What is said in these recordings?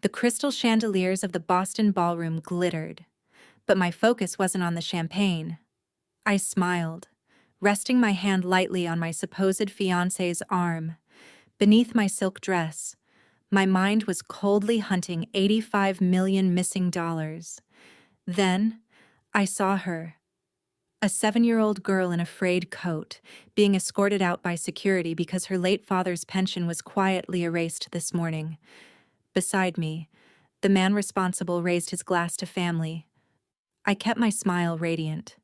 The crystal chandeliers of the Boston ballroom glittered, but my focus wasn't on the champagne. I smiled, resting my hand lightly on my supposed fiancé's arm. Beneath my silk dress, my mind was coldly hunting 85 million missing dollars. Then, I saw her, a 7-year-old girl in a frayed coat, being escorted out by security because her late father's pension was quietly erased this morning. Beside me, the man responsible raised his glass to family. I kept my smile radiant.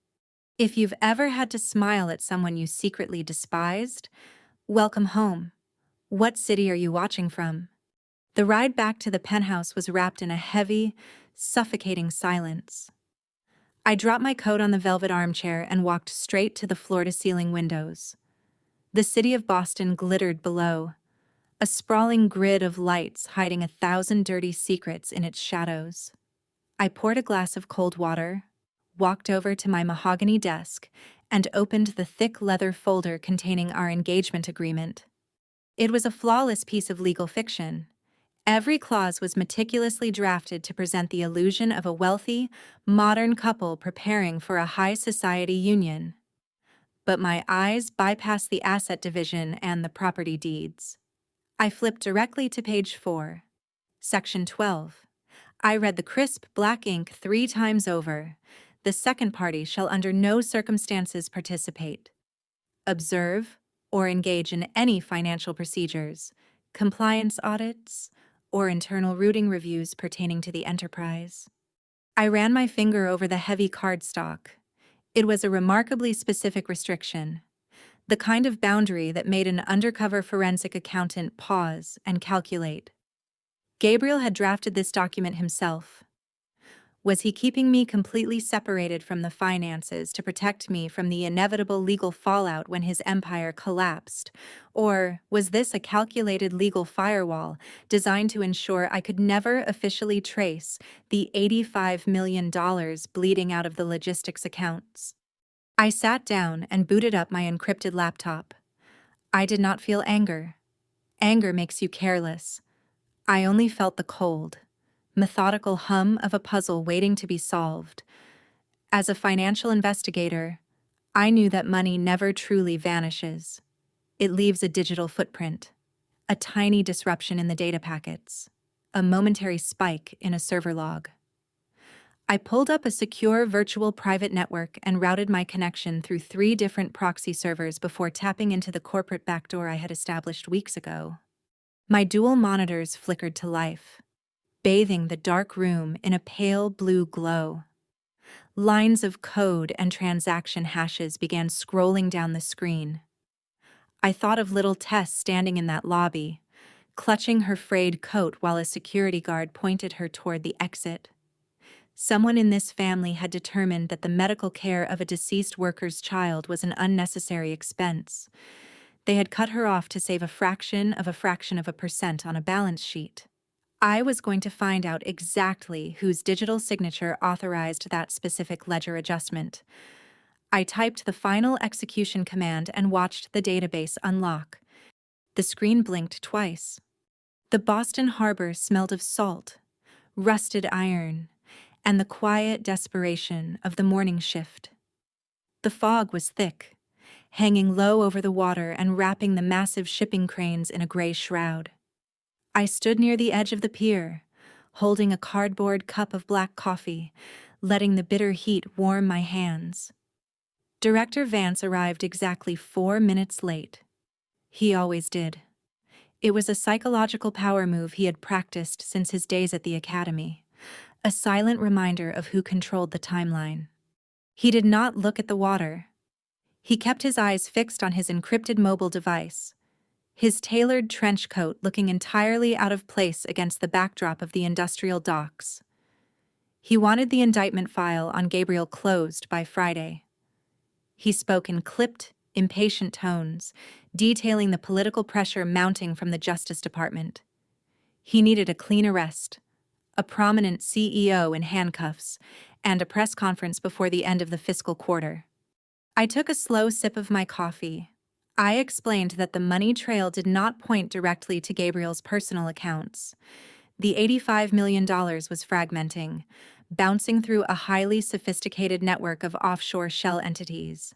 If you've ever had to smile at someone you secretly despised, welcome home. What city are you watching from? The ride back to the penthouse was wrapped in a heavy, suffocating silence. I dropped my coat on the velvet armchair and walked straight to the floor-to-ceiling windows. The city of Boston glittered below, a sprawling grid of lights hiding 1,000 dirty secrets in its shadows. I poured a glass of cold water, walked over to my mahogany desk, and opened the thick leather folder containing our engagement agreement. It was a flawless piece of legal fiction. Every clause was meticulously drafted to present the illusion of a wealthy, modern couple preparing for a high society union. But my eyes bypassed the asset division and the property deeds. I flipped directly to page 4. Section 12. I read the crisp black ink 3 times over. The second party shall under no circumstances participate, observe, or engage in any financial procedures, compliance audits, or internal routing reviews pertaining to the enterprise. I ran my finger over the heavy cardstock. It was a remarkably specific restriction, the kind of boundary that made an undercover forensic accountant pause and calculate. Gabriel had drafted this document himself. Was he keeping me completely separated from the finances to protect me from the inevitable legal fallout when his empire collapsed? Or was this a calculated legal firewall designed to ensure I could never officially trace the $85 million bleeding out of the logistics accounts? I sat down and booted up my encrypted laptop. I did not feel anger. Anger makes you careless. I only felt the cold, methodical hum of a puzzle waiting to be solved. As a financial investigator, I knew that money never truly vanishes. It leaves a digital footprint, a tiny disruption in the data packets, a momentary spike in a server log. I pulled up a secure virtual private network and routed my connection through 3 different proxy servers before tapping into the corporate backdoor I had established weeks ago. My dual monitors flickered to life, bathing the dark room in a pale blue glow. Lines of code and transaction hashes began scrolling down the screen. I thought of little Tess standing in that lobby, clutching her frayed coat while a security guard pointed her toward the exit. Someone in this family had determined that the medical care of a deceased worker's child was an unnecessary expense. They had cut her off to save a fraction of a percent on a balance sheet. I was going to find out exactly whose digital signature authorized that specific ledger adjustment. I typed the final execution command and watched the database unlock. The screen blinked twice. The Boston harbor smelled of salt, rusted iron, and the quiet desperation of the morning shift. The fog was thick, hanging low over the water and wrapping the massive shipping cranes in a gray shroud. I stood near the edge of the pier, holding a cardboard cup of black coffee, letting the bitter heat warm my hands. Director Vance arrived exactly 4 minutes late. He always did. It was a psychological power move he had practiced since his days at the academy, a silent reminder of who controlled the timeline. He did not look at the water. He kept his eyes fixed on his encrypted mobile device, his tailored trench coat looking entirely out of place against the backdrop of the industrial docks. He wanted the indictment file on Gabriel closed by Friday. He spoke in clipped, impatient tones, detailing the political pressure mounting from the Justice Department. He needed a clean arrest, a prominent CEO in handcuffs, and a press conference before the end of the fiscal quarter. I took a slow sip of my coffee. I explained that the money trail did not point directly to Gabriel's personal accounts. The $85 million was fragmenting, bouncing through a highly sophisticated network of offshore shell entities.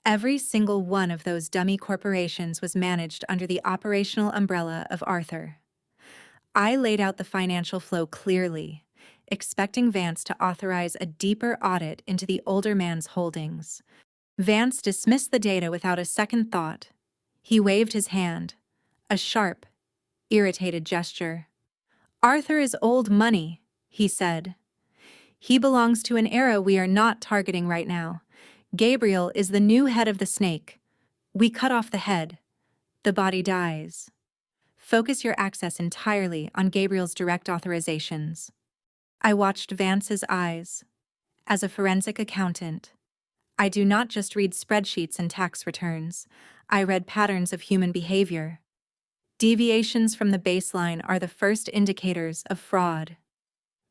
Every single one of those dummy corporations was managed under the operational umbrella of Arthur. I laid out the financial flow clearly, expecting Vance to authorize a deeper audit into the older man's holdings. Vance dismissed the data without a second thought. He waved his hand, a sharp, irritated gesture. "Arthur is old money," he said. "He belongs to an era we are not targeting right now. Gabriel is the new head of the snake. We cut off the head. The body dies. Focus your access entirely on Gabriel's direct authorizations." I watched Vance's eyes. As a forensic accountant, I do not just read spreadsheets and tax returns. I read patterns of human behavior. Deviations from the baseline are the first indicators of fraud.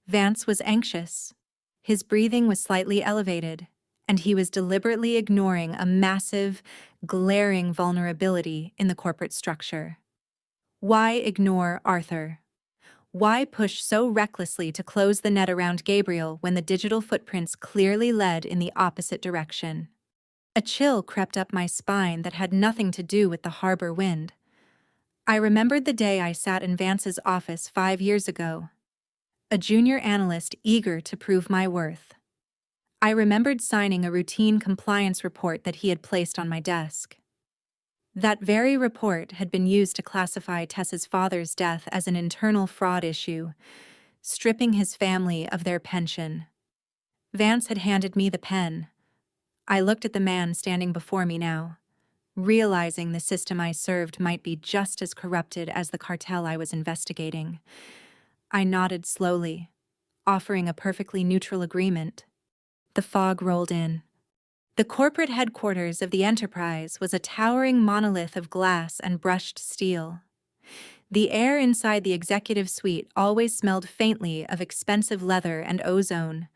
Vance was anxious. His breathing was slightly elevated, and he was deliberately ignoring a massive, glaring vulnerability in the corporate structure. Why ignore Arthur? Why push so recklessly to close the net around Gabriel when the digital footprints clearly led in the opposite direction? A chill crept up my spine that had nothing to do with the harbor wind. I remembered the day I sat in Vance's office 5 years ago, a junior analyst eager to prove my worth. I remembered signing a routine compliance report that he had placed on my desk. That very report had been used to classify Tess's father's death as an internal fraud issue, stripping his family of their pension. Vance had handed me the pen. I looked at the man standing before me now, realizing the system I served might be just as corrupted as the cartel I was investigating. I nodded slowly, offering a perfectly neutral agreement. The fog rolled in. The corporate headquarters of the enterprise was a towering monolith of glass and brushed steel. The air inside the executive suite always smelled faintly of expensive leather and ozone.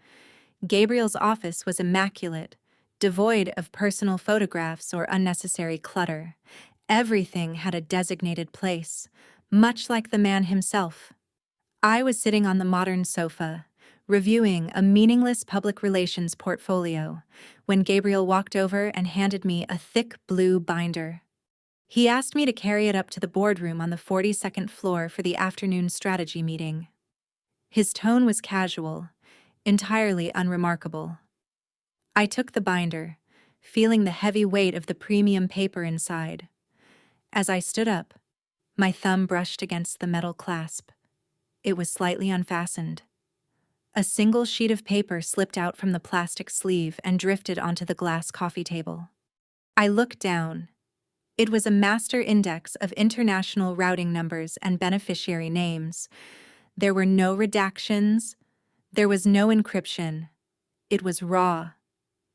Gabriel's office was immaculate, devoid of personal photographs or unnecessary clutter. Everything had a designated place, much like the man himself. I was sitting on the modern sofa, reviewing a meaningless public relations portfolio, when Gabriel walked over and handed me a thick blue binder. He asked me to carry it up to the boardroom on the 42nd floor for the afternoon strategy meeting. His tone was casual, entirely unremarkable. I took the binder, feeling the heavy weight of the premium paper inside. As I stood up, my thumb brushed against the metal clasp. It was slightly unfastened. A single sheet of paper slipped out from the plastic sleeve and drifted onto the glass coffee table. I looked down. It was a master index of international routing numbers and beneficiary names. There were no redactions. There was no encryption. It was raw,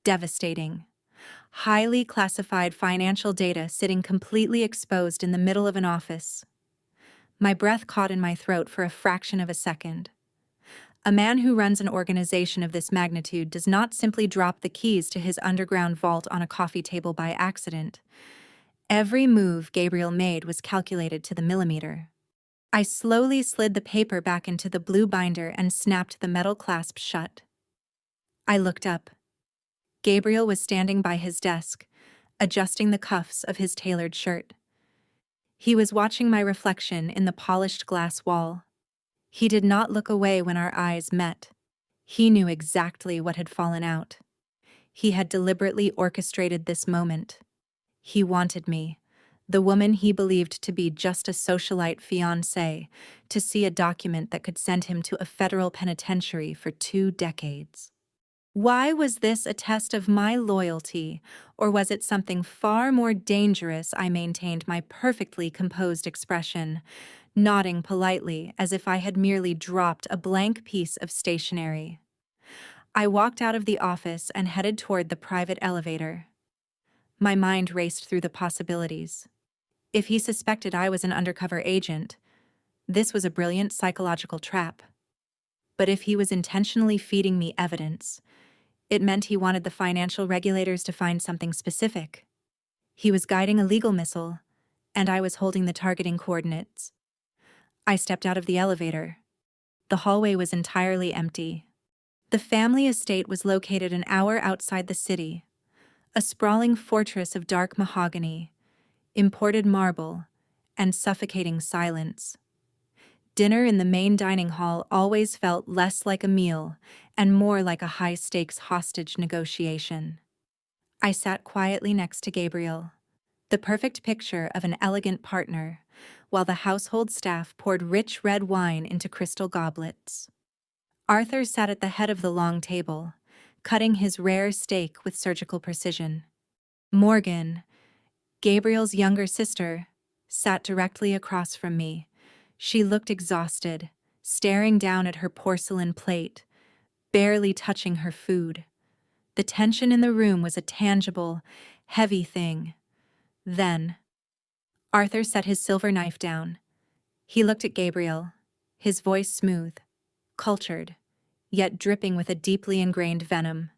devastating. Highly classified financial data sitting completely exposed in the middle of an office. My breath caught in my throat for a fraction of a second. A man who runs an organization of this magnitude does not simply drop the keys to his underground vault on a coffee table by accident. Every move Gabriel made was calculated to the millimeter. I slowly slid the paper back into the blue binder and snapped the metal clasp shut. I looked up. Gabriel was standing by his desk, adjusting the cuffs of his tailored shirt. He was watching my reflection in the polished glass wall. He did not look away when our eyes met. He knew exactly what had fallen out. He had deliberately orchestrated this moment. He wanted me, the woman he believed to be just a socialite fiancée, to see a document that could send him to a federal penitentiary for 2 decades. Why was this a test of my loyalty, or was it something far more dangerous? I maintained my perfectly composed expression, nodding politely as if I had merely dropped a blank piece of stationery. I walked out of the office and headed toward the private elevator. My mind raced through the possibilities. If he suspected I was an undercover agent, this was a brilliant psychological trap. But if he was intentionally feeding me evidence, it meant he wanted the financial regulators to find something specific. He was guiding a legal missile, and I was holding the targeting coordinates. I stepped out of the elevator, The hallway was entirely empty. The family estate was located an hour outside the city, a sprawling fortress of dark mahogany, imported marble, and suffocating silence. Dinner in the main dining hall always felt less like a meal and more like a high-stakes hostage negotiation. I sat quietly next to Gabriel, the perfect picture of an elegant partner, while the household staff poured rich red wine into crystal goblets. Arthur sat at the head of the long table, cutting his rare steak with surgical precision. Morgan, Gabriel's younger sister, sat directly across from me. She looked exhausted, staring down at her porcelain plate, barely touching her food. The tension in the room was a tangible, heavy thing. Then, Arthur set his silver knife down. He looked at Gabriel, his voice smooth, cultured, yet dripping with a deeply ingrained venom.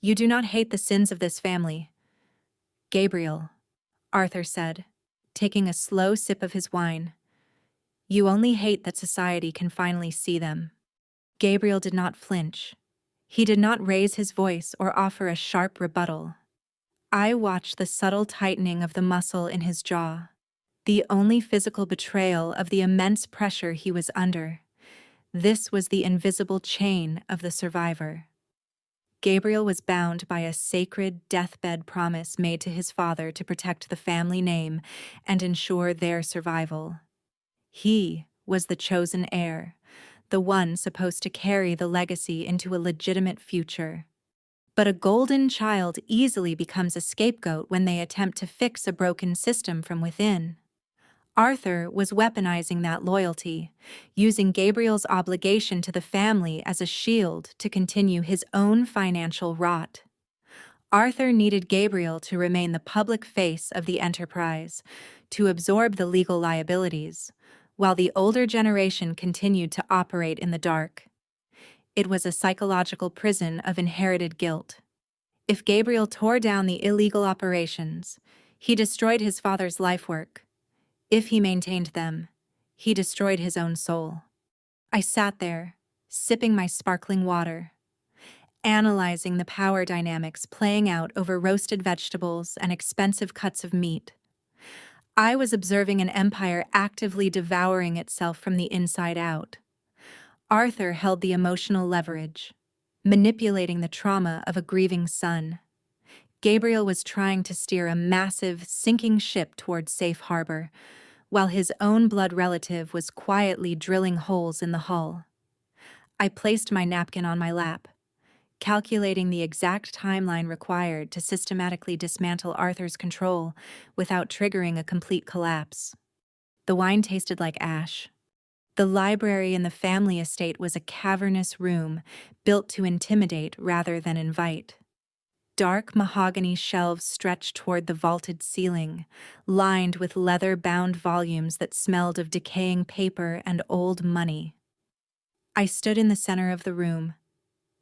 "You do not hate the sins of this family, Gabriel," Arthur said, taking a slow sip of his wine. "You only hate that society can finally see them." Gabriel did not flinch. He did not raise his voice or offer a sharp rebuttal. I watched the subtle tightening of the muscle in his jaw, the only physical betrayal of the immense pressure he was under. This was the invisible chain of the survivor. Gabriel was bound by a sacred deathbed promise made to his father to protect the family name and ensure their survival. He was the chosen heir, the one supposed to carry the legacy into a legitimate future. But a golden child easily becomes a scapegoat when they attempt to fix a broken system from within. Arthur was weaponizing that loyalty, using Gabriel's obligation to the family as a shield to continue his own financial rot. Arthur needed Gabriel to remain the public face of the enterprise, to absorb the legal liabilities, while the older generation continued to operate in the dark. It was a psychological prison of inherited guilt. If Gabriel tore down the illegal operations, he destroyed his father's life work. If he maintained them, he destroyed his own soul. I sat there, sipping my sparkling water, analyzing the power dynamics playing out over roasted vegetables and expensive cuts of meat. I was observing an empire actively devouring itself from the inside out. Arthur held the emotional leverage, manipulating the trauma of a grieving son. Gabriel was trying to steer a massive, sinking ship towards safe harbor, while his own blood relative was quietly drilling holes in the hull. I placed my napkin on my lap, calculating the exact timeline required to systematically dismantle Arthur's control without triggering a complete collapse. The wine tasted like ash. The library in the family estate was a cavernous room built to intimidate rather than invite. Dark mahogany shelves stretched toward the vaulted ceiling, lined with leather-bound volumes that smelled of decaying paper and old money. I stood in the center of the room,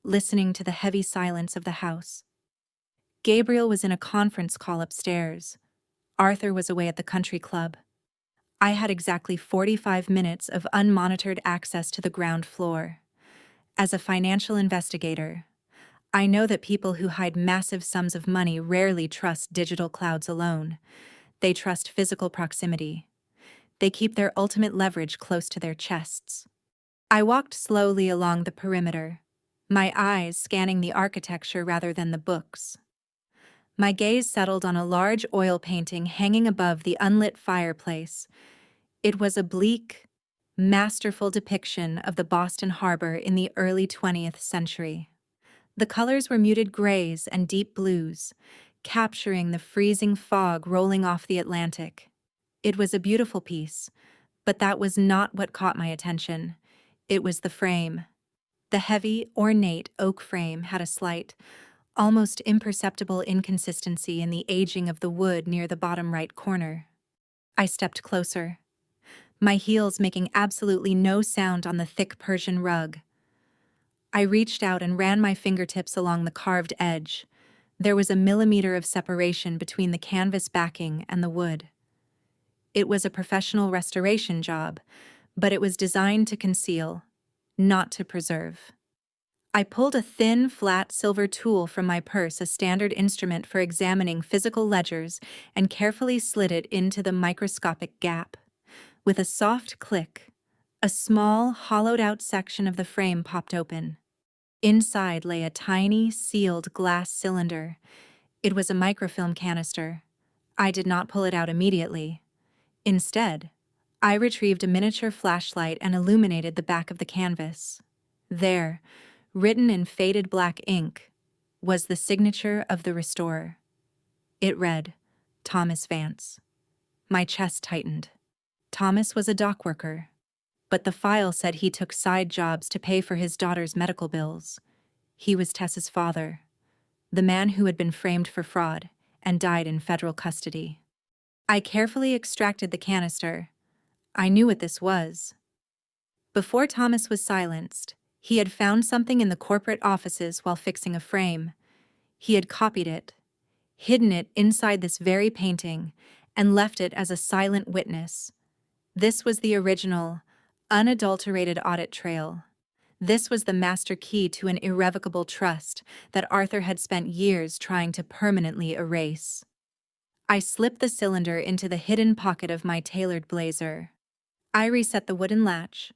listening to the heavy silence of the house. Gabriel was in a conference call upstairs. Arthur was away at the country club. I had exactly 45 minutes of unmonitored access to the ground floor. As a financial investigator, I know that people who hide massive sums of money rarely trust digital clouds alone. They trust physical proximity. They keep their ultimate leverage close to their chests. I walked slowly along the perimeter, my eyes scanning the architecture rather than the books. My gaze settled on a large oil painting hanging above the unlit fireplace. It was a bleak, masterful depiction of the Boston Harbor in the early 20th century. The colors were muted grays and deep blues, capturing the freezing fog rolling off the Atlantic. It was a beautiful piece, but that was not what caught my attention. It was the frame. The heavy, ornate oak frame had a slight, almost imperceptible inconsistency in the aging of the wood near the bottom right corner. I stepped closer, my heels making absolutely no sound on the thick Persian rug. I reached out and ran my fingertips along the carved edge. There was a millimeter of separation between the canvas backing and the wood. It was a professional restoration job, but it was designed to conceal, not to preserve. I pulled a thin, flat silver tool from my purse, a standard instrument for examining physical ledgers, and carefully slid it into the microscopic gap. With a soft click, a small, hollowed-out section of the frame popped open. Inside lay a tiny, sealed glass cylinder. It was a microfilm canister. I did not pull it out immediately. Instead, I retrieved a miniature flashlight and illuminated the back of the canvas. There, written in faded black ink, was the signature of the restorer. It read, Thomas Vance. My chest tightened. Thomas was a dock worker, but the file said he took side jobs to pay for his daughter's medical bills. He was Tess's father, the man who had been framed for fraud and died in federal custody. I carefully extracted the canister. I knew what this was. Before Thomas was silenced, he had found something in the corporate offices while fixing a frame. He had copied it, hidden it inside this very painting, and left it as a silent witness. This was the original, unadulterated audit trail. This was the master key to an irrevocable trust that Arthur had spent years trying to permanently erase. I slipped the cylinder into the hidden pocket of my tailored blazer. I reset the wooden latch,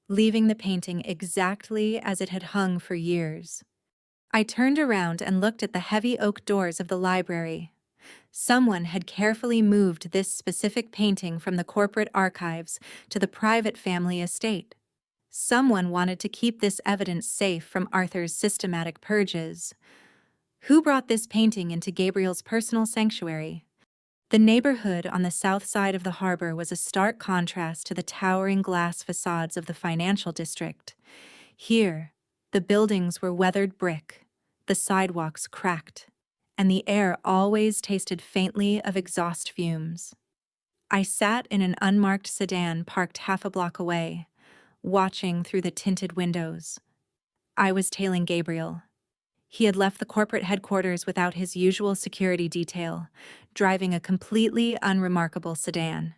leaving the painting exactly as it had hung for years. I turned around and looked at the heavy oak doors of the library. Someone had carefully moved this specific painting from the corporate archives to the private family estate. Someone wanted to keep this evidence safe from Arthur's systematic purges. Who brought this painting into Gabriel's personal sanctuary? The neighborhood on the south side of the harbor was a stark contrast to the towering glass facades of the financial district. Here, the buildings were weathered brick, the sidewalks cracked, and the air always tasted faintly of exhaust fumes. I sat in an unmarked sedan parked half a block away, watching through the tinted windows. I was tailing Gabriel. He had left the corporate headquarters without his usual security detail, driving a completely unremarkable sedan.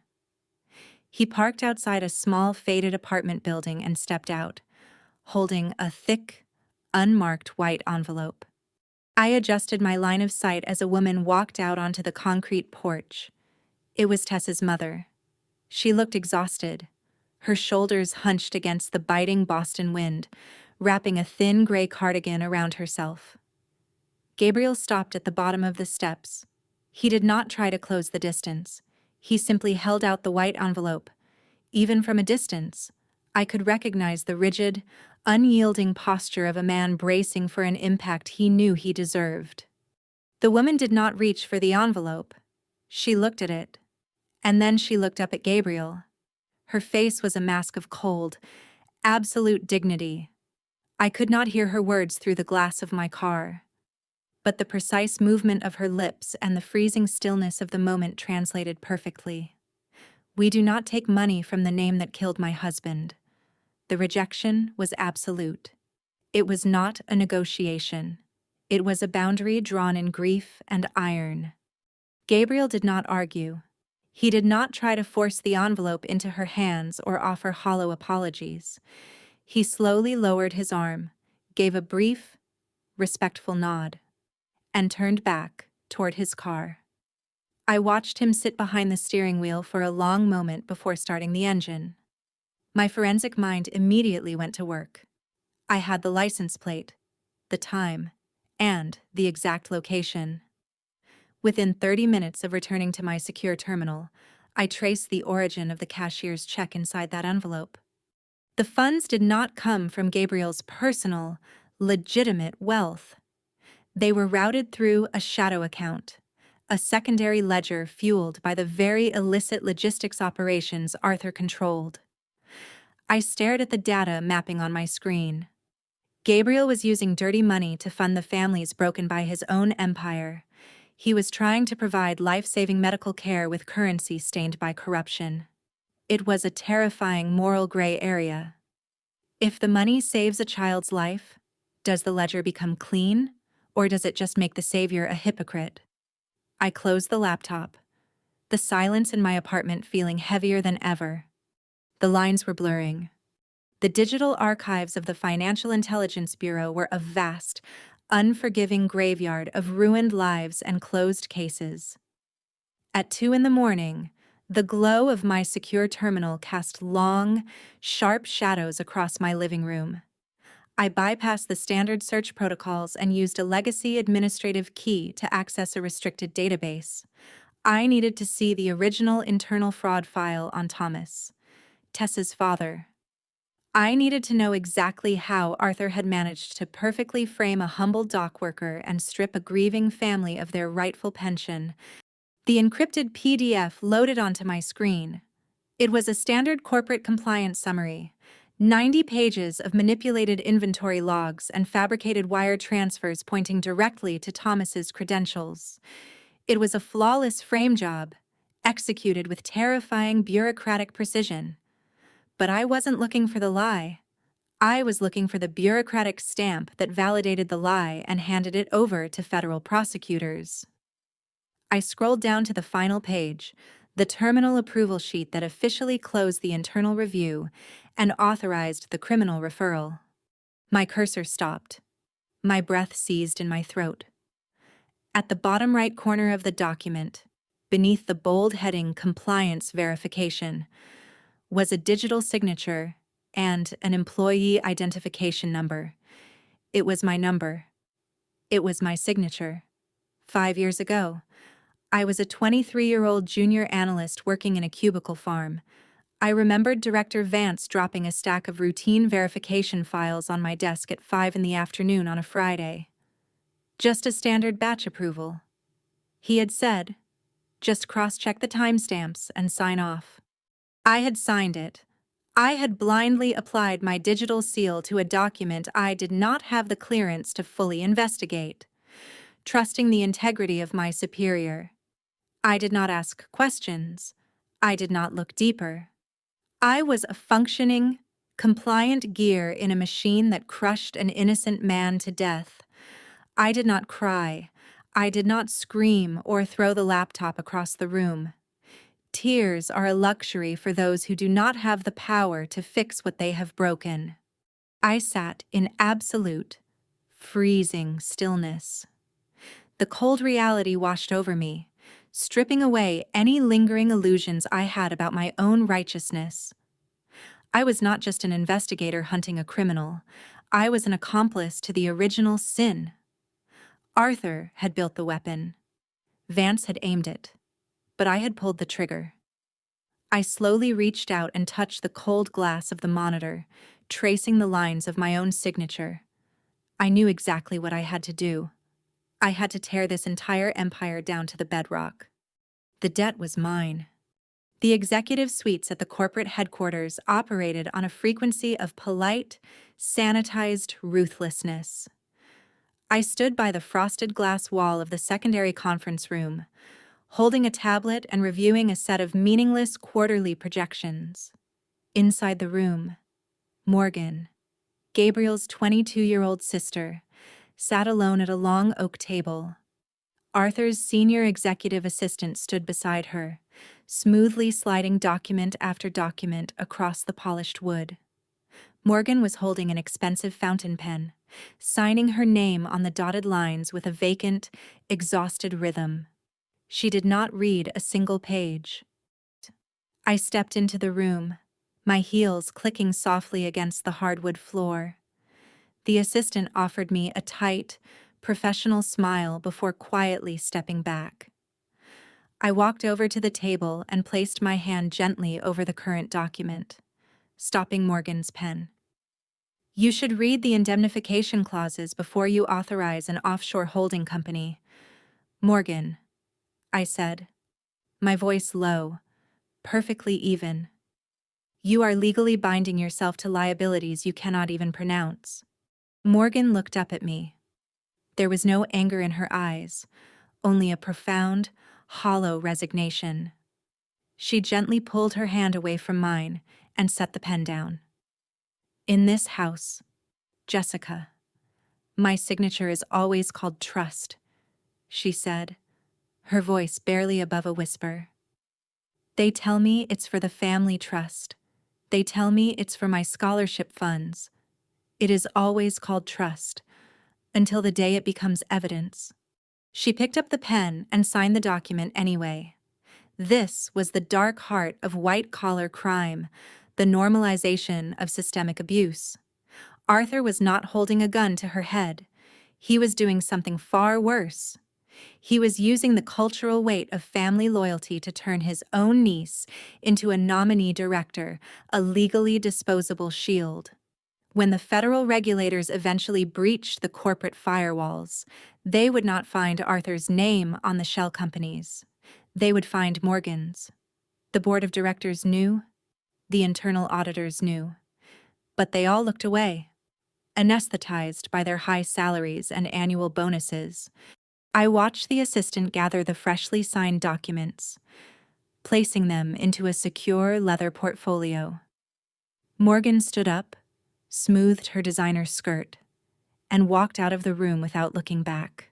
He parked outside a small, faded apartment building and stepped out, holding a thick, unmarked white envelope. I adjusted my line of sight as a woman walked out onto the concrete porch. It was Tess's mother. She looked exhausted, her shoulders hunched against the biting Boston wind, wrapping a thin gray cardigan around herself. Gabriel stopped at the bottom of the steps. He did not try to close the distance. He simply held out the white envelope. Even from a distance, I could recognize the rigid, unyielding posture of a man bracing for an impact he knew he deserved. The woman did not reach for the envelope. She looked at it, and then she looked up at Gabriel. Her face was a mask of cold, absolute dignity. I could not hear her words through the glass of my car, but the precise movement of her lips and the freezing stillness of the moment translated perfectly. We do not take money from the name that killed my husband. The rejection was absolute. It was not a negotiation. It was a boundary drawn in grief and iron. Gabriel did not argue. He did not try to force the envelope into her hands or offer hollow apologies. He slowly lowered his arm, gave a brief, respectful nod, and turned back toward his car. I watched him sit behind the steering wheel for a long moment before starting the engine. My forensic mind immediately went to work. I had the license plate, the time, and the exact location. Within 30 minutes of returning to my secure terminal, I traced the origin of the cashier's check inside that envelope. The funds did not come from Gabriel's personal, legitimate wealth. They were routed through a shadow account, a secondary ledger fueled by the very illicit logistics operations Arthur controlled. I stared at the data mapping on my screen. Gabriel was using dirty money to fund the families broken by his own empire. He was trying to provide life-saving medical care with currency stained by corruption. It was a terrifying moral gray area. If the money saves a child's life, does the ledger become clean, or does it just make the savior a hypocrite? I closed the laptop, the silence in my apartment feeling heavier than ever. The lines were blurring. The digital archives of the Financial Intelligence Bureau were a vast, unforgiving graveyard of ruined lives and closed cases. At 2 in the morning, the glow of my secure terminal cast long, sharp shadows across my living room. I bypassed the standard search protocols and used a legacy administrative key to access a restricted database. I needed to see the original internal fraud file on Thomas, Tessa's father. I needed to know exactly how Arthur had managed to perfectly frame a humble dock worker and strip a grieving family of their rightful pension. The encrypted PDF loaded onto my screen. It was a standard corporate compliance summary, 90 pages of manipulated inventory logs and fabricated wire transfers pointing directly to Thomas's credentials. It was a flawless frame job, executed with terrifying bureaucratic precision. But I wasn't looking for the lie. I was looking for the bureaucratic stamp that validated the lie and handed it over to federal prosecutors. I scrolled down to the final page, the terminal approval sheet that officially closed the internal review and authorized the criminal referral. My cursor stopped. My breath seized in my throat. At the bottom right corner of the document, beneath the bold heading Compliance Verification, was a digital signature and an employee identification number. It was my number. It was my signature. 5 years ago, I was a 23-year-old junior analyst working in a cubicle farm. I remembered Director Vance dropping a stack of routine verification files on my desk at 5 in the afternoon on a Friday. Just a standard batch approval. He had said, just cross-check the timestamps and sign off. I had signed it. I had blindly applied my digital seal to a document I did not have the clearance to fully investigate, trusting the integrity of my superior. I did not ask questions. I did not look deeper. I was a functioning, compliant gear in a machine that crushed an innocent man to death. I did not cry. I did not scream or throw the laptop across the room. Tears are a luxury for those who do not have the power to fix what they have broken. I sat in absolute, freezing stillness. The cold reality washed over me, stripping away any lingering illusions I had about my own righteousness. I was not just an investigator hunting a criminal. I was an accomplice to the original sin. Arthur had built the weapon. Vance had aimed it, but I had pulled the trigger. I slowly reached out and touched the cold glass of the monitor, tracing the lines of my own signature. I knew exactly what I had to do. I had to tear this entire empire down to the bedrock. The debt was mine. The executive suites at the corporate headquarters operated on a frequency of polite, sanitized ruthlessness. I stood by the frosted glass wall of the secondary conference room, holding a tablet and reviewing a set of meaningless quarterly projections. Inside the room, Morgan, Gabriel's 22-year-old sister, sat alone at a long oak table. Arthur's senior executive assistant stood beside her, smoothly sliding document after document across the polished wood. Morgan was holding an expensive fountain pen, signing her name on the dotted lines with a vacant, exhausted rhythm. She did not read a single page. I stepped into the room, my heels clicking softly against the hardwood floor. The assistant offered me a tight, professional smile before quietly stepping back. I walked over to the table and placed my hand gently over the current document, stopping Morgan's pen. You should read the indemnification clauses before you authorize an offshore holding company. Morgan, I said, my voice low, perfectly even. You are legally binding yourself to liabilities you cannot even pronounce. Morgan looked up at me. There was no anger in her eyes, only a profound, hollow resignation. She gently pulled her hand away from mine and set the pen down. In this house, Jessica, my signature is always called trust, she said, her voice barely above a whisper. They tell me it's for the family trust, They tell me it's for my scholarship funds. It is always called trust, until the day it becomes evidence. She picked up the pen and signed the document anyway. This was the dark heart of white-collar crime, the normalization of systemic abuse. Arthur was not holding a gun to her head. He was doing something far worse. He was using the cultural weight of family loyalty to turn his own niece into a nominee director, a legally disposable shield. When the federal regulators eventually breached the corporate firewalls, they would not find Arthur's name on the shell companies. They would find Morgan's. The board of directors knew. The internal auditors knew. But they all looked away, anesthetized by their high salaries and annual bonuses. I watched the assistant gather the freshly signed documents, placing them into a secure leather portfolio. Morgan stood up, smoothed her designer skirt, and walked out of the room without looking back.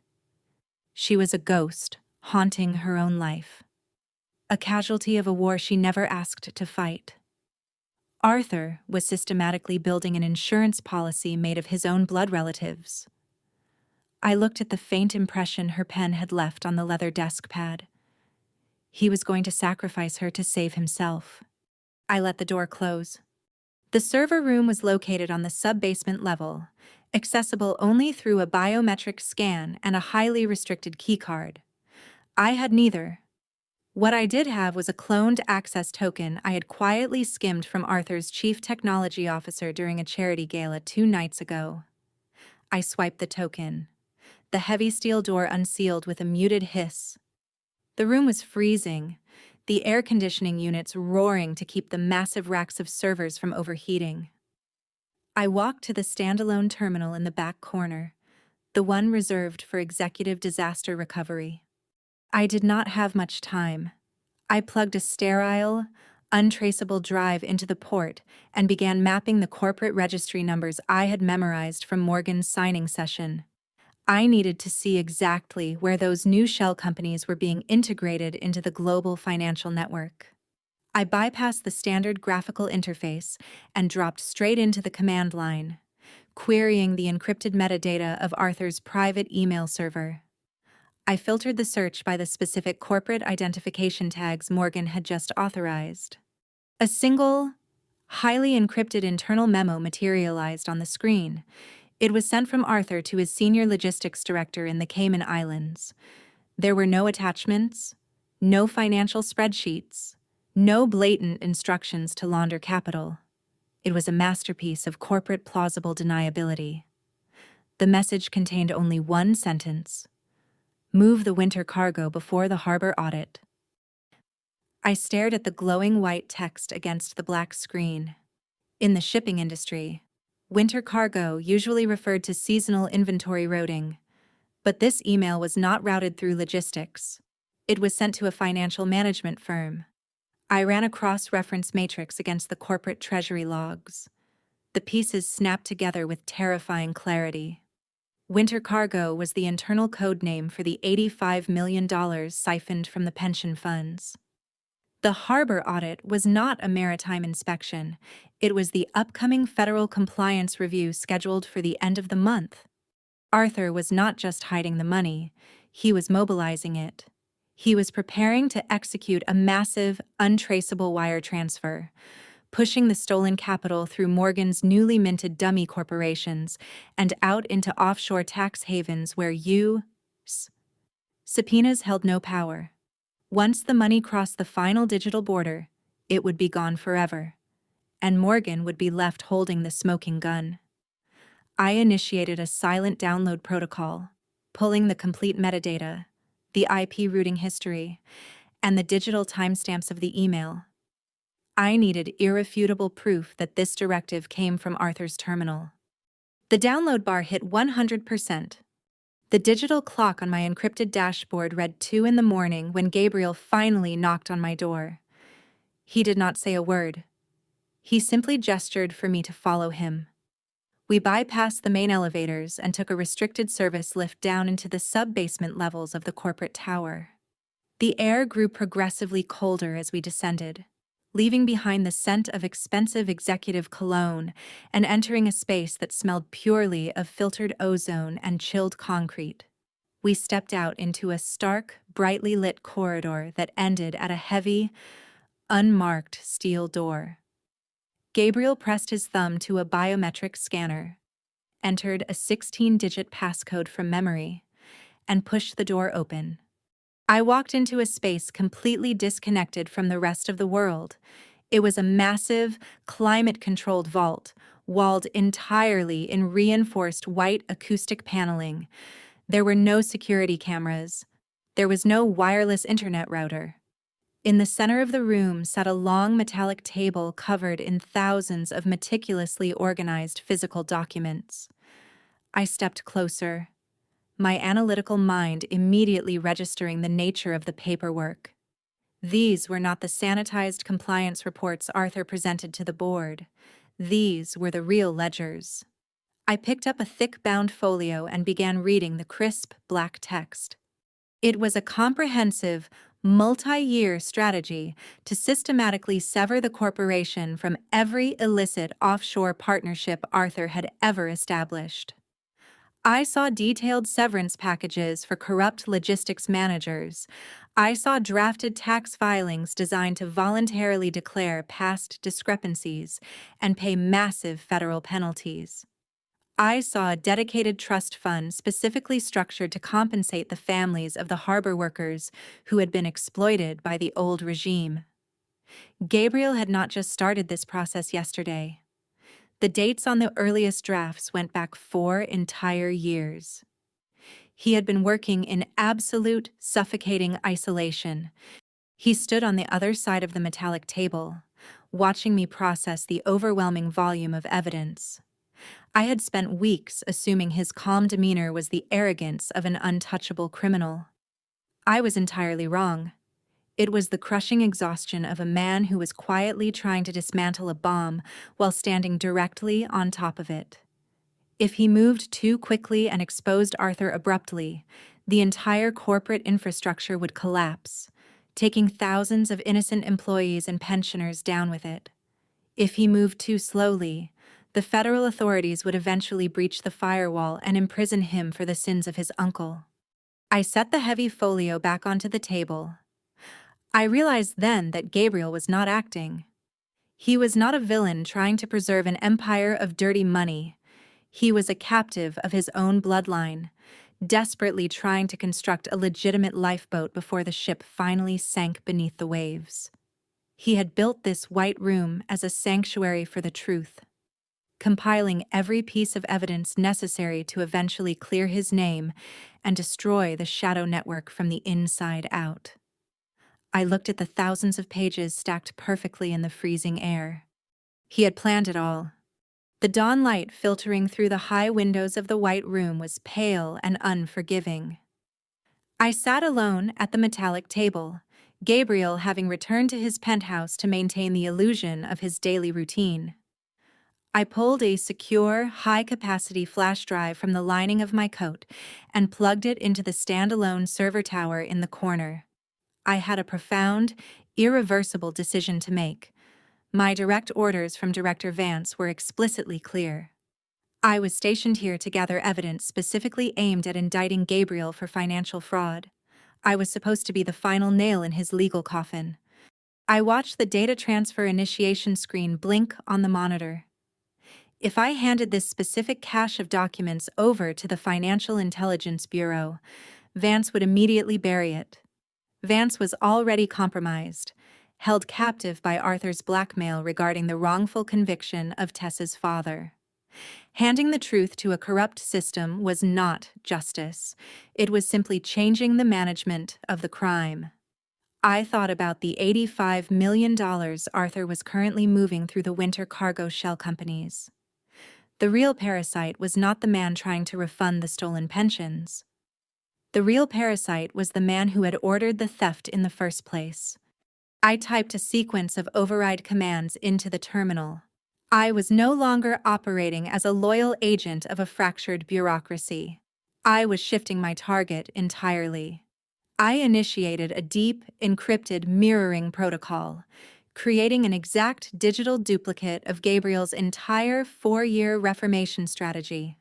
She was a ghost, haunting her own life. A casualty of a war she never asked to fight. Arthur was systematically building an insurance policy made of his own blood relatives. I looked at the faint impression her pen had left on the leather desk pad. He was going to sacrifice her to save himself. I let the door close. The server room was located on the sub-basement level, accessible only through a biometric scan and a highly restricted keycard. I had neither. What I did have was a cloned access token I had quietly skimmed from Arthur's chief technology officer during a charity gala 2 nights ago. I swiped the token. The heavy steel door unsealed with a muted hiss. The room was freezing, the air conditioning units roaring to keep the massive racks of servers from overheating. I walked to the standalone terminal in the back corner, the one reserved for executive disaster recovery. I did not have much time. I plugged a sterile, untraceable drive into the port and began mapping the corporate registry numbers I had memorized from Morgan's signing session. I needed to see exactly where those new shell companies were being integrated into the global financial network. I bypassed the standard graphical interface and dropped straight into the command line, querying the encrypted metadata of Arthur's private email server. I filtered the search by the specific corporate identification tags Morgan had just authorized. A single, highly encrypted internal memo materialized on the screen. It was sent from Arthur to his senior logistics director in the Cayman Islands. There were no attachments, no financial spreadsheets, no blatant instructions to launder capital. It was a masterpiece of corporate plausible deniability. The message contained only one sentence: "Move the winter cargo before the harbor audit." I stared at the glowing white text against the black screen. In the shipping industry, winter cargo usually referred to seasonal inventory routing, but this email was not routed through logistics. It was sent to a financial management firm. I ran a cross-reference matrix against the corporate treasury logs. The pieces snapped together with terrifying clarity. Winter cargo was the internal code name for the $85 million siphoned from the pension funds. The harbor audit was not a maritime inspection. It was the upcoming federal compliance review scheduled for the end of the month. Arthur was not just hiding the money, he was mobilizing it. He was preparing to execute a massive, untraceable wire transfer, pushing the stolen capital through Morgan's newly minted dummy corporations and out into offshore tax havens where subpoenas held no power. Once the money crossed the final digital border, it would be gone forever, and Morgan would be left holding the smoking gun. I initiated a silent download protocol, pulling the complete metadata, the IP routing history, and the digital timestamps of the email. I needed irrefutable proof that this directive came from Arthur's terminal. The download bar hit 100%. The digital clock on my encrypted dashboard read 2 in the morning when Gabriel finally knocked on my door. He did not say a word. He simply gestured for me to follow him. We bypassed the main elevators and took a restricted service lift down into the sub-basement levels of the corporate tower. The air grew progressively colder as we descended. leaving behind the scent of expensive executive cologne and entering a space that smelled purely of filtered ozone and chilled concrete. We stepped out into a stark, brightly lit corridor that ended at a heavy, unmarked steel door. Gabriel pressed his thumb to a biometric scanner, entered a 16-digit passcode from memory, and pushed the door open. I walked into a space completely disconnected from the rest of the world. It was a massive, climate-controlled vault, walled entirely in reinforced white acoustic paneling. There were no security cameras. There was no wireless internet router. In the center of the room sat a long metallic table covered in thousands of meticulously organized physical documents. I stepped closer, my analytical mind immediately registering the nature of the paperwork. These were not the sanitized compliance reports Arthur presented to the board. These were the real ledgers. I picked up a thick-bound folio and began reading the crisp, black text. It was a comprehensive, multi-year strategy to systematically sever the corporation from every illicit offshore partnership Arthur had ever established. I saw detailed severance packages for corrupt logistics managers. I saw drafted tax filings designed to voluntarily declare past discrepancies and pay massive federal penalties. I saw a dedicated trust fund specifically structured to compensate the families of the harbor workers who had been exploited by the old regime. Gabriel had not just started this process yesterday. The dates on the earliest drafts went back 4 entire years. He had been working in absolute, suffocating isolation. He stood on the other side of the metallic table, watching me process the overwhelming volume of evidence. I had spent weeks assuming his calm demeanor was the arrogance of an untouchable criminal. I was entirely wrong. It was the crushing exhaustion of a man who was quietly trying to dismantle a bomb while standing directly on top of it. If he moved too quickly and exposed Arthur abruptly, the entire corporate infrastructure would collapse, taking thousands of innocent employees and pensioners down with it. If he moved too slowly, the federal authorities would eventually breach the firewall and imprison him for the sins of his uncle. I set the heavy folio back onto the table. I realized then that Gabriel was not acting. He was not a villain trying to preserve an empire of dirty money. He was a captive of his own bloodline, desperately trying to construct a legitimate lifeboat before the ship finally sank beneath the waves. He had built this white room as a sanctuary for the truth, compiling every piece of evidence necessary to eventually clear his name and destroy the shadow network from the inside out. I looked at the thousands of pages stacked perfectly in the freezing air. He had planned it all. The dawn light filtering through the high windows of the white room was pale and unforgiving. I sat alone at the metallic table, Gabriel having returned to his penthouse to maintain the illusion of his daily routine. I pulled a secure, high-capacity flash drive from the lining of my coat and plugged it into the standalone server tower in the corner. I had a profound, irreversible decision to make. My direct orders from Director Vance were explicitly clear. I was stationed here to gather evidence specifically aimed at indicting Gabriel for financial fraud. I was supposed to be the final nail in his legal coffin. I watched the data transfer initiation screen blink on the monitor. If I handed this specific cache of documents over to the Financial Intelligence Bureau, Vance would immediately bury it. Vance was already compromised, held captive by Arthur's blackmail regarding the wrongful conviction of Tessa's father. Handing the truth to a corrupt system was not justice. It was simply changing the management of the crime. I thought about the $85 million Arthur was currently moving through the winter cargo shell companies. The real parasite was not the man trying to refund the stolen pensions. The real parasite was the man who had ordered the theft in the first place. I typed a sequence of override commands into the terminal. I was no longer operating as a loyal agent of a fractured bureaucracy. I was shifting my target entirely. I initiated a deep, encrypted mirroring protocol, creating an exact digital duplicate of Gabriel's entire 4-year reformation strategy.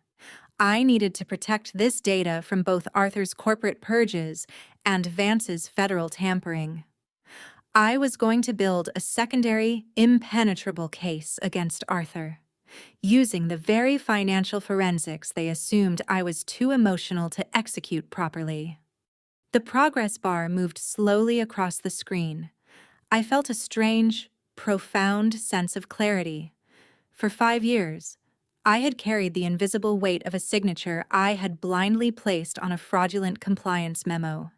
I needed to protect this data from both Arthur's corporate purges and Vance's federal tampering. I was going to build a secondary, impenetrable case against Arthur, using the very financial forensics they assumed I was too emotional to execute properly. The progress bar moved slowly across the screen. I felt a strange, profound sense of clarity. For 5 years, I had carried the invisible weight of a signature I had blindly placed on a fraudulent compliance memo.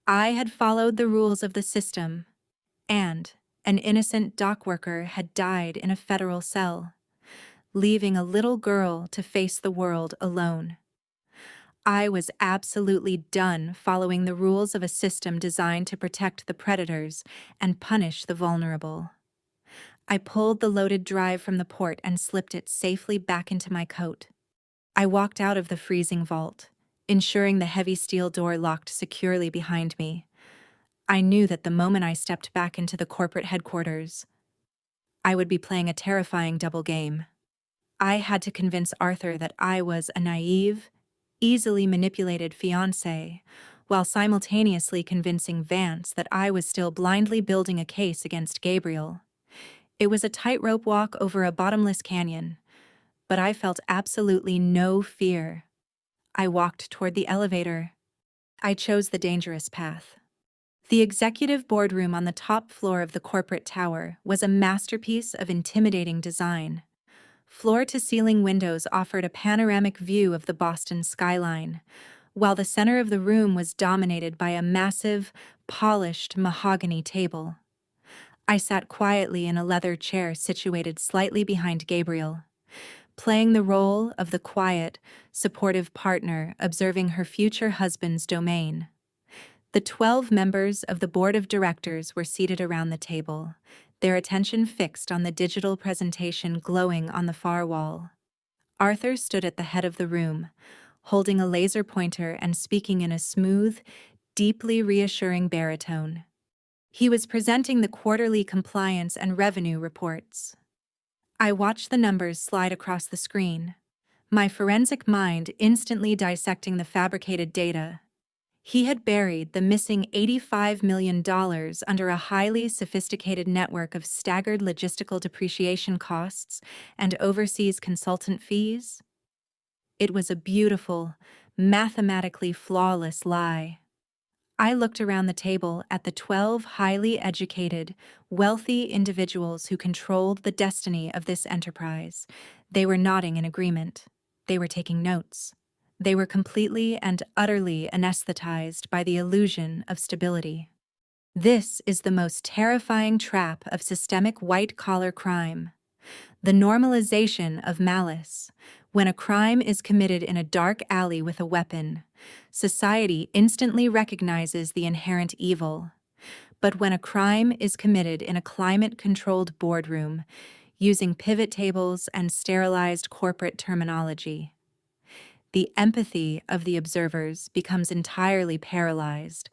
I had followed the rules of the system, and an innocent dock worker had died in a federal cell, leaving a little girl to face the world alone. I was absolutely done following the rules of a system designed to protect the predators and punish the vulnerable. I pulled the loaded drive from the port and slipped it safely back into my coat. I walked out of the freezing vault, ensuring the heavy steel door locked securely behind me. I knew that the moment I stepped back into the corporate headquarters, I would be playing a terrifying double game. I had to convince Arthur that I was a naive, easily manipulated fiancé, while simultaneously convincing Vance that I was still blindly building a case against Gabriel. It was a tightrope walk over a bottomless canyon, but I felt absolutely no fear. I walked toward the elevator. I chose the dangerous path. The executive boardroom on the top floor of the corporate tower was a masterpiece of intimidating design. Floor-to-ceiling windows offered a panoramic view of the Boston skyline, while the center of the room was dominated by a massive, polished mahogany table. I sat quietly in a leather chair situated slightly behind Gabriel, playing the role of the quiet, supportive partner observing her future husband's domain. The 12 members of the board of directors were seated around the table, their attention fixed on the digital presentation glowing on the far wall. Arthur stood at the head of the room, holding a laser pointer and speaking in a smooth, deeply reassuring baritone. He was presenting the quarterly compliance and revenue reports. I watched the numbers slide across the screen, my forensic mind instantly dissecting the fabricated data. He had buried the missing $85 million under a highly sophisticated network of staggered logistical depreciation costs and overseas consultant fees. It was a beautiful, mathematically flawless lie. I looked around the table at the 12 highly educated, wealthy individuals who controlled the destiny of this enterprise. They were nodding in agreement. They were taking notes. They were completely and utterly anesthetized by the illusion of stability. This is the most terrifying trap of systemic white-collar crime. The normalization of malice. When a crime is committed in a dark alley with a weapon, society instantly recognizes the inherent evil. But when a crime is committed in a climate-controlled boardroom, using pivot tables and sterilized corporate terminology, the empathy of the observers becomes entirely paralyzed.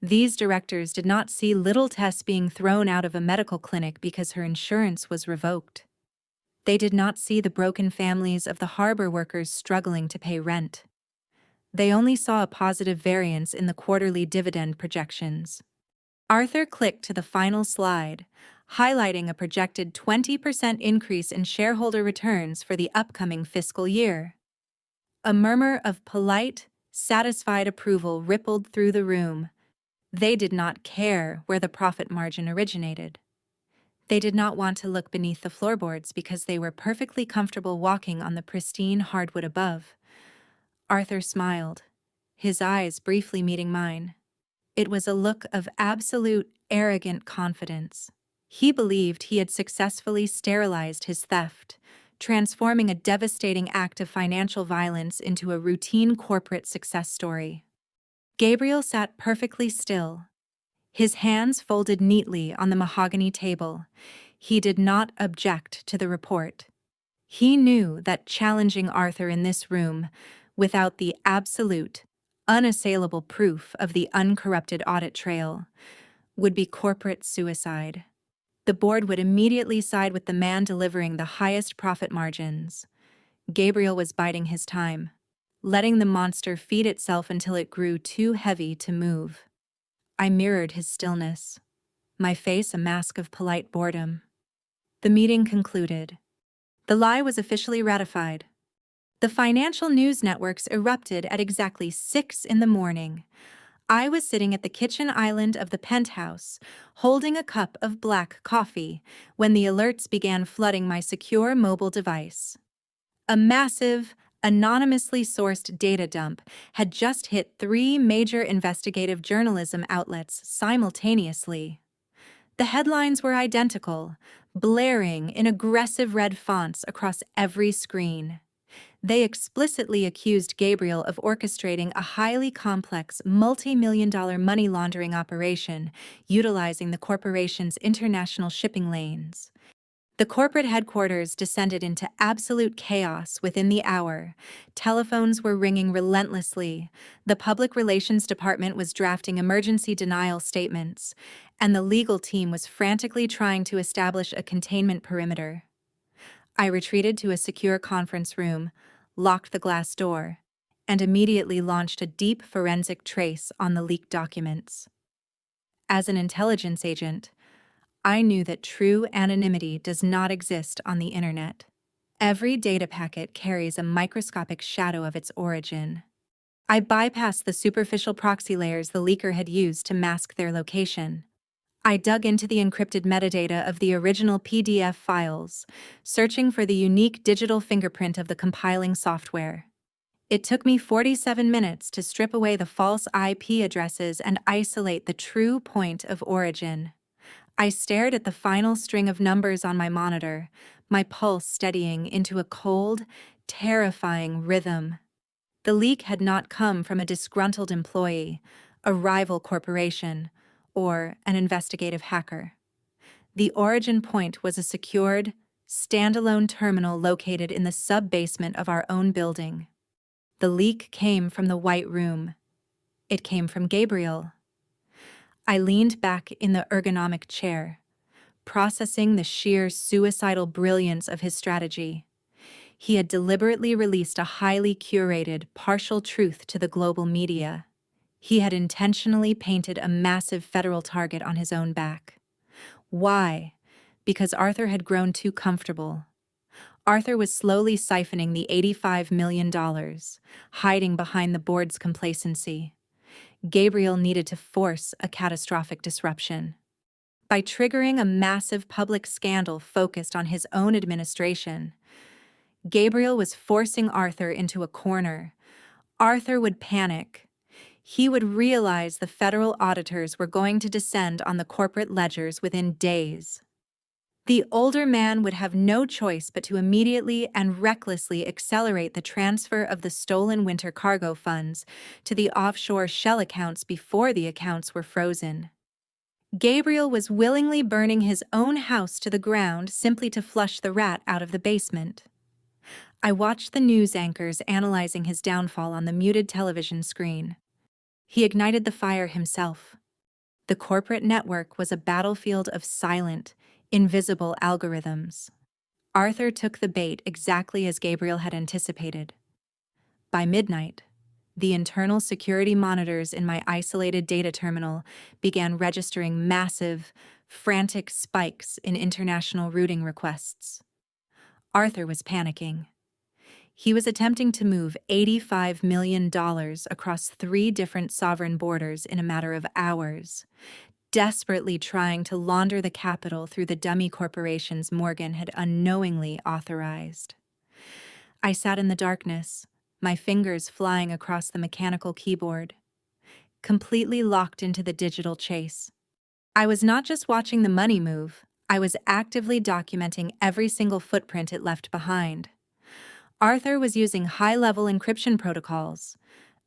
These directors did not see little Tess being thrown out of a medical clinic because her insurance was revoked. They did not see the broken families of the harbor workers struggling to pay rent. They only saw a positive variance in the quarterly dividend projections. Arthur clicked to the final slide, highlighting a projected 20% increase in shareholder returns for the upcoming fiscal year. A murmur of polite, satisfied approval rippled through the room. They did not care where the profit margin originated. They did not want to look beneath the floorboards because they were perfectly comfortable walking on the pristine hardwood above. Arthur smiled, his eyes briefly meeting mine. It was a look of absolute, arrogant confidence. He believed he had successfully sterilized his theft, transforming a devastating act of financial violence into a routine corporate success story. Gabriel sat perfectly still, his hands folded neatly on the mahogany table. He did not object to the report. He knew that challenging Arthur in this room, without the absolute, unassailable proof of the uncorrupted audit trail, would be corporate suicide. The board would immediately side with the man delivering the highest profit margins. Gabriel was biding his time, letting the monster feed itself until it grew too heavy to move. I mirrored his stillness, my face a mask of polite boredom. The meeting concluded. The lie was officially ratified. The financial news networks erupted at exactly 6 in the morning. I was sitting at the kitchen island of the penthouse, holding a cup of black coffee, when the alerts began flooding my secure mobile device. A massive, anonymously sourced data dump had just hit 3 major investigative journalism outlets simultaneously. The headlines were identical, blaring in aggressive red fonts across every screen. They explicitly accused Gabriel of orchestrating a highly complex, multi-million-dollar money laundering operation utilizing the corporation's international shipping lanes. The corporate headquarters descended into absolute chaos within the hour. Telephones were ringing relentlessly, the public relations department was drafting emergency denial statements, and the legal team was frantically trying to establish a containment perimeter. I retreated to a secure conference room, locked the glass door, and immediately launched a deep forensic trace on the leaked documents. As an intelligence agent, I knew that true anonymity does not exist on the internet. Every data packet carries a microscopic shadow of its origin. I bypassed the superficial proxy layers the leaker had used to mask their location. I dug into the encrypted metadata of the original PDF files, searching for the unique digital fingerprint of the compiling software. It took me 47 minutes to strip away the false IP addresses and isolate the true point of origin. I stared at the final string of numbers on my monitor, my pulse steadying into a cold, terrifying rhythm. The leak had not come from a disgruntled employee, a rival corporation, or an investigative hacker. The origin point was a secured, standalone terminal located in the sub-basement of our own building. The leak came from the White Room. It came from Gabriel. I leaned back in the ergonomic chair, processing the sheer suicidal brilliance of his strategy. He had deliberately released a highly curated, partial truth to the global media. He had intentionally painted a massive federal target on his own back. Why? Because Arthur had grown too comfortable. Arthur was slowly siphoning the $85 million, hiding behind the board's complacency. Gabriel needed to force a catastrophic disruption. By triggering a massive public scandal focused on his own administration, Gabriel was forcing Arthur into a corner. Arthur would panic. He would realize the federal auditors were going to descend on the corporate ledgers within days. The older man would have no choice but to immediately and recklessly accelerate the transfer of the stolen winter cargo funds to the offshore shell accounts before the accounts were frozen. Gabriel was willingly burning his own house to the ground simply to flush the rat out of the basement. I watched the news anchors analyzing his downfall on the muted television screen. He ignited the fire himself. The corporate network was a battlefield of silent, invisible algorithms. Arthur took the bait exactly as Gabriel had anticipated. By midnight, the internal security monitors in my isolated data terminal began registering massive, frantic spikes in international routing requests. Arthur was panicking. He was attempting to move $85 million across 3 different sovereign borders in a matter of hours, desperately trying to launder the capital through the dummy corporations Morgan had unknowingly authorized. I sat in the darkness, my fingers flying across the mechanical keyboard, completely locked into the digital chase. I was not just watching the money move, I was actively documenting every single footprint it left behind. Arthur was using high-level encryption protocols,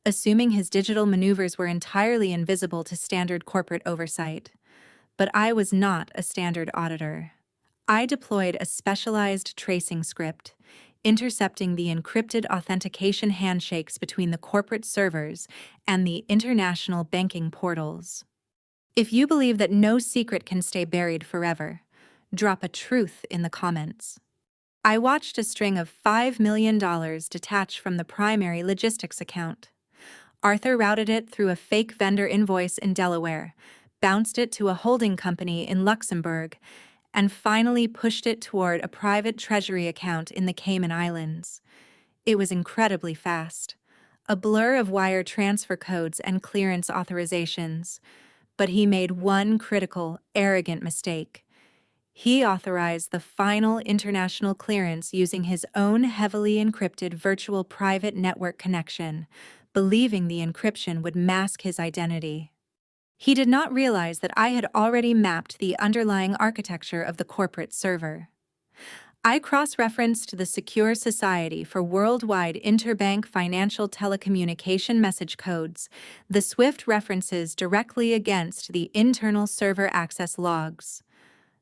assuming his digital maneuvers were entirely invisible to standard corporate oversight. But I was not a standard auditor. I deployed a specialized tracing script, intercepting the encrypted authentication handshakes between the corporate servers and the international banking portals. If you believe that no secret can stay buried forever, drop a truth in the comments. I watched a string of $5 million detach from the primary logistics account. Arthur routed it through a fake vendor invoice in Delaware, bounced it to a holding company in Luxembourg, and finally pushed it toward a private treasury account in the Cayman Islands. It was incredibly fast, a blur of wire transfer codes and clearance authorizations. But he made one critical, arrogant mistake. He authorized the final international clearance using his own heavily encrypted virtual private network connection, believing the encryption would mask his identity. He did not realize that I had already mapped the underlying architecture of the corporate server. I cross-referenced the Secure Society for Worldwide Interbank Financial Telecommunication Message Codes, the SWIFT references directly against the internal server access logs.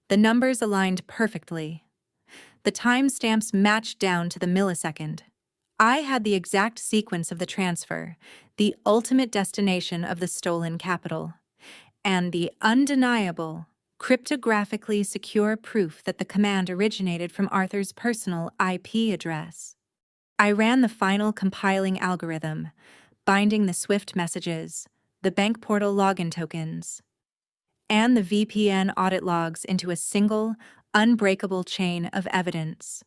The numbers aligned perfectly. The timestamps matched down to the millisecond. I had the exact sequence of the transfer, the ultimate destination of the stolen capital, and the undeniable, cryptographically secure proof that the command originated from Arthur's personal IP address. I ran the final compiling algorithm, binding the SWIFT messages, the bank portal login tokens, and the VPN audit logs into a single, unbreakable chain of evidence.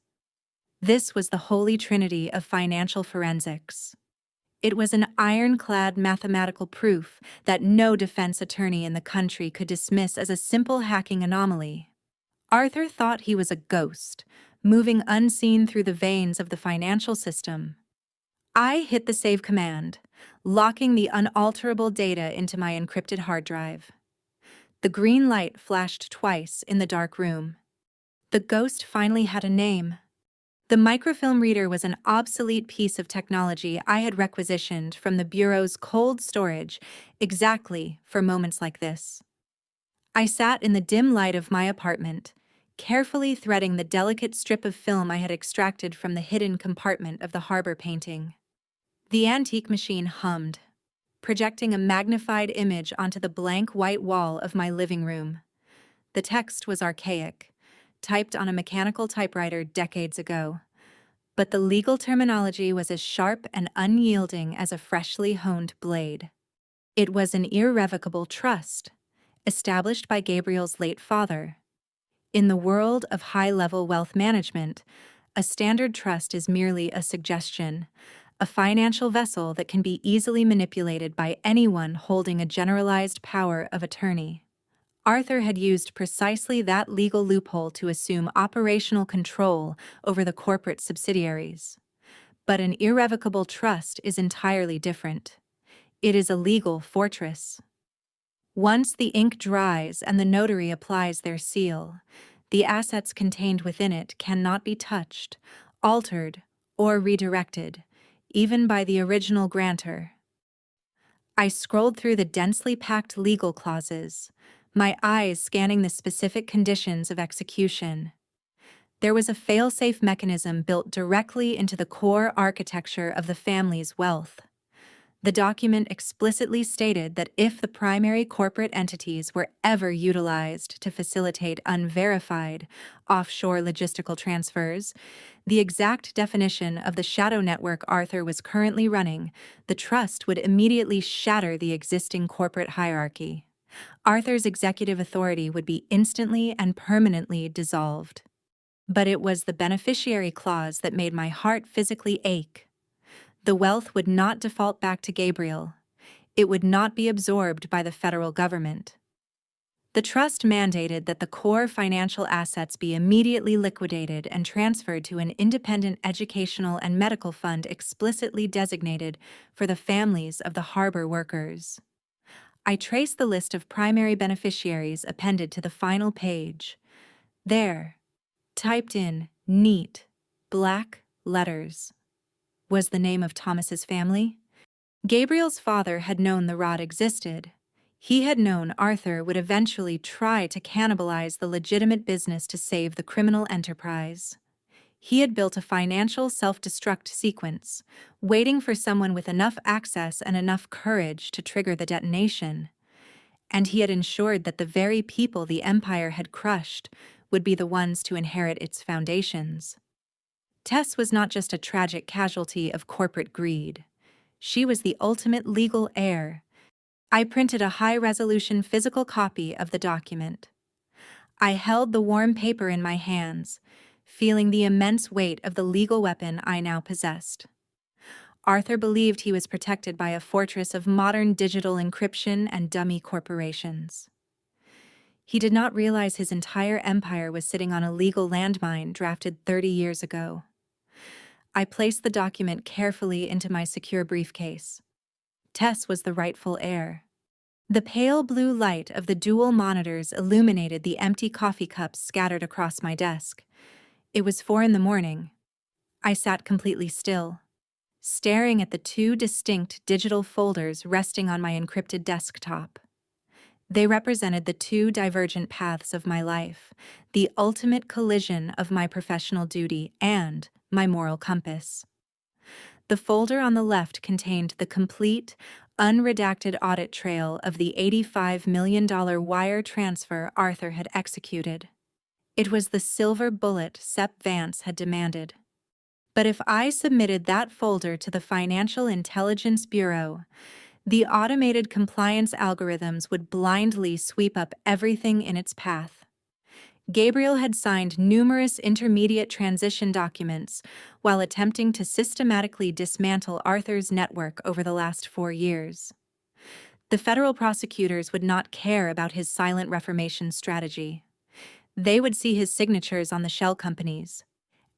This was the holy trinity of financial forensics. It was an ironclad mathematical proof that no defense attorney in the country could dismiss as a simple hacking anomaly. Arthur thought he was a ghost, moving unseen through the veins of the financial system. I hit the save command, locking the unalterable data into my encrypted hard drive. The green light flashed twice in the dark room. The ghost finally had a name. The microfilm reader was an obsolete piece of technology I had requisitioned from the Bureau's cold storage exactly for moments like this. I sat in the dim light of my apartment, carefully threading the delicate strip of film I had extracted from the hidden compartment of the harbor painting. The antique machine hummed, projecting a magnified image onto the blank white wall of my living room. The text was archaic, typed on a mechanical typewriter decades ago, but the legal terminology was as sharp and unyielding as a freshly honed blade. It was an irrevocable trust, established by Gabriel's late father. In the world of high-level wealth management, a standard trust is merely a suggestion, a financial vessel that can be easily manipulated by anyone holding a generalized power of attorney. Arthur had used precisely that legal loophole to assume operational control over the corporate subsidiaries. But an irrevocable trust is entirely different. It is a legal fortress. Once the ink dries and the notary applies their seal, the assets contained within it cannot be touched, altered, or redirected, even by the original grantor. I scrolled through the densely packed legal clauses, my eyes scanning the specific conditions of execution. There was a fail-safe mechanism built directly into the core architecture of the family's wealth. The document explicitly stated that if the primary corporate entities were ever utilized to facilitate unverified offshore logistical transfers, the exact definition of the shadow network Arthur was currently running, the trust would immediately shatter the existing corporate hierarchy. Arthur's executive authority would be instantly and permanently dissolved. But it was the beneficiary clause that made my heart physically ache. The wealth would not default back to Gabriel. It would not be absorbed by the federal government. The trust mandated that the core financial assets be immediately liquidated and transferred to an independent educational and medical fund explicitly designated for the families of the harbor workers. I traced the list of primary beneficiaries appended to the final page. There, typed in neat, black letters, was the name of Thomas's family. Gabriel's father had known the rod existed. He had known Arthur would eventually try to cannibalize the legitimate business to save the criminal enterprise. He had built a financial self-destruct sequence, waiting for someone with enough access and enough courage to trigger the detonation. And he had ensured that the very people the empire had crushed would be the ones to inherit its foundations. Tess was not just a tragic casualty of corporate greed. She was the ultimate legal heir. I printed a high-resolution physical copy of the document. I held the warm paper in my hands, feeling the immense weight of the legal weapon I now possessed. Arthur believed he was protected by a fortress of modern digital encryption and dummy corporations. He did not realize his entire empire was sitting on a legal landmine drafted 30 years ago. I placed the document carefully into my secure briefcase. Tess was the rightful heir. The pale blue light of the dual monitors illuminated the empty coffee cups scattered across my desk. It was 4 a.m. I sat completely still, staring at the 2 distinct digital folders resting on my encrypted desktop. They represented the 2 divergent paths of my life, the ultimate collision of my professional duty and my moral compass. The folder on the left contained the complete, unredacted audit trail of the $85 million wire transfer Arthur had executed. It was the silver bullet Sepp Vance had demanded. But if I submitted that folder to the Financial Intelligence Bureau, the automated compliance algorithms would blindly sweep up everything in its path. Gabriel had signed numerous intermediate transition documents while attempting to systematically dismantle Arthur's network over the last 4 years. The federal prosecutors would not care about his silent reformation strategy. They would see his signatures on the shell companies,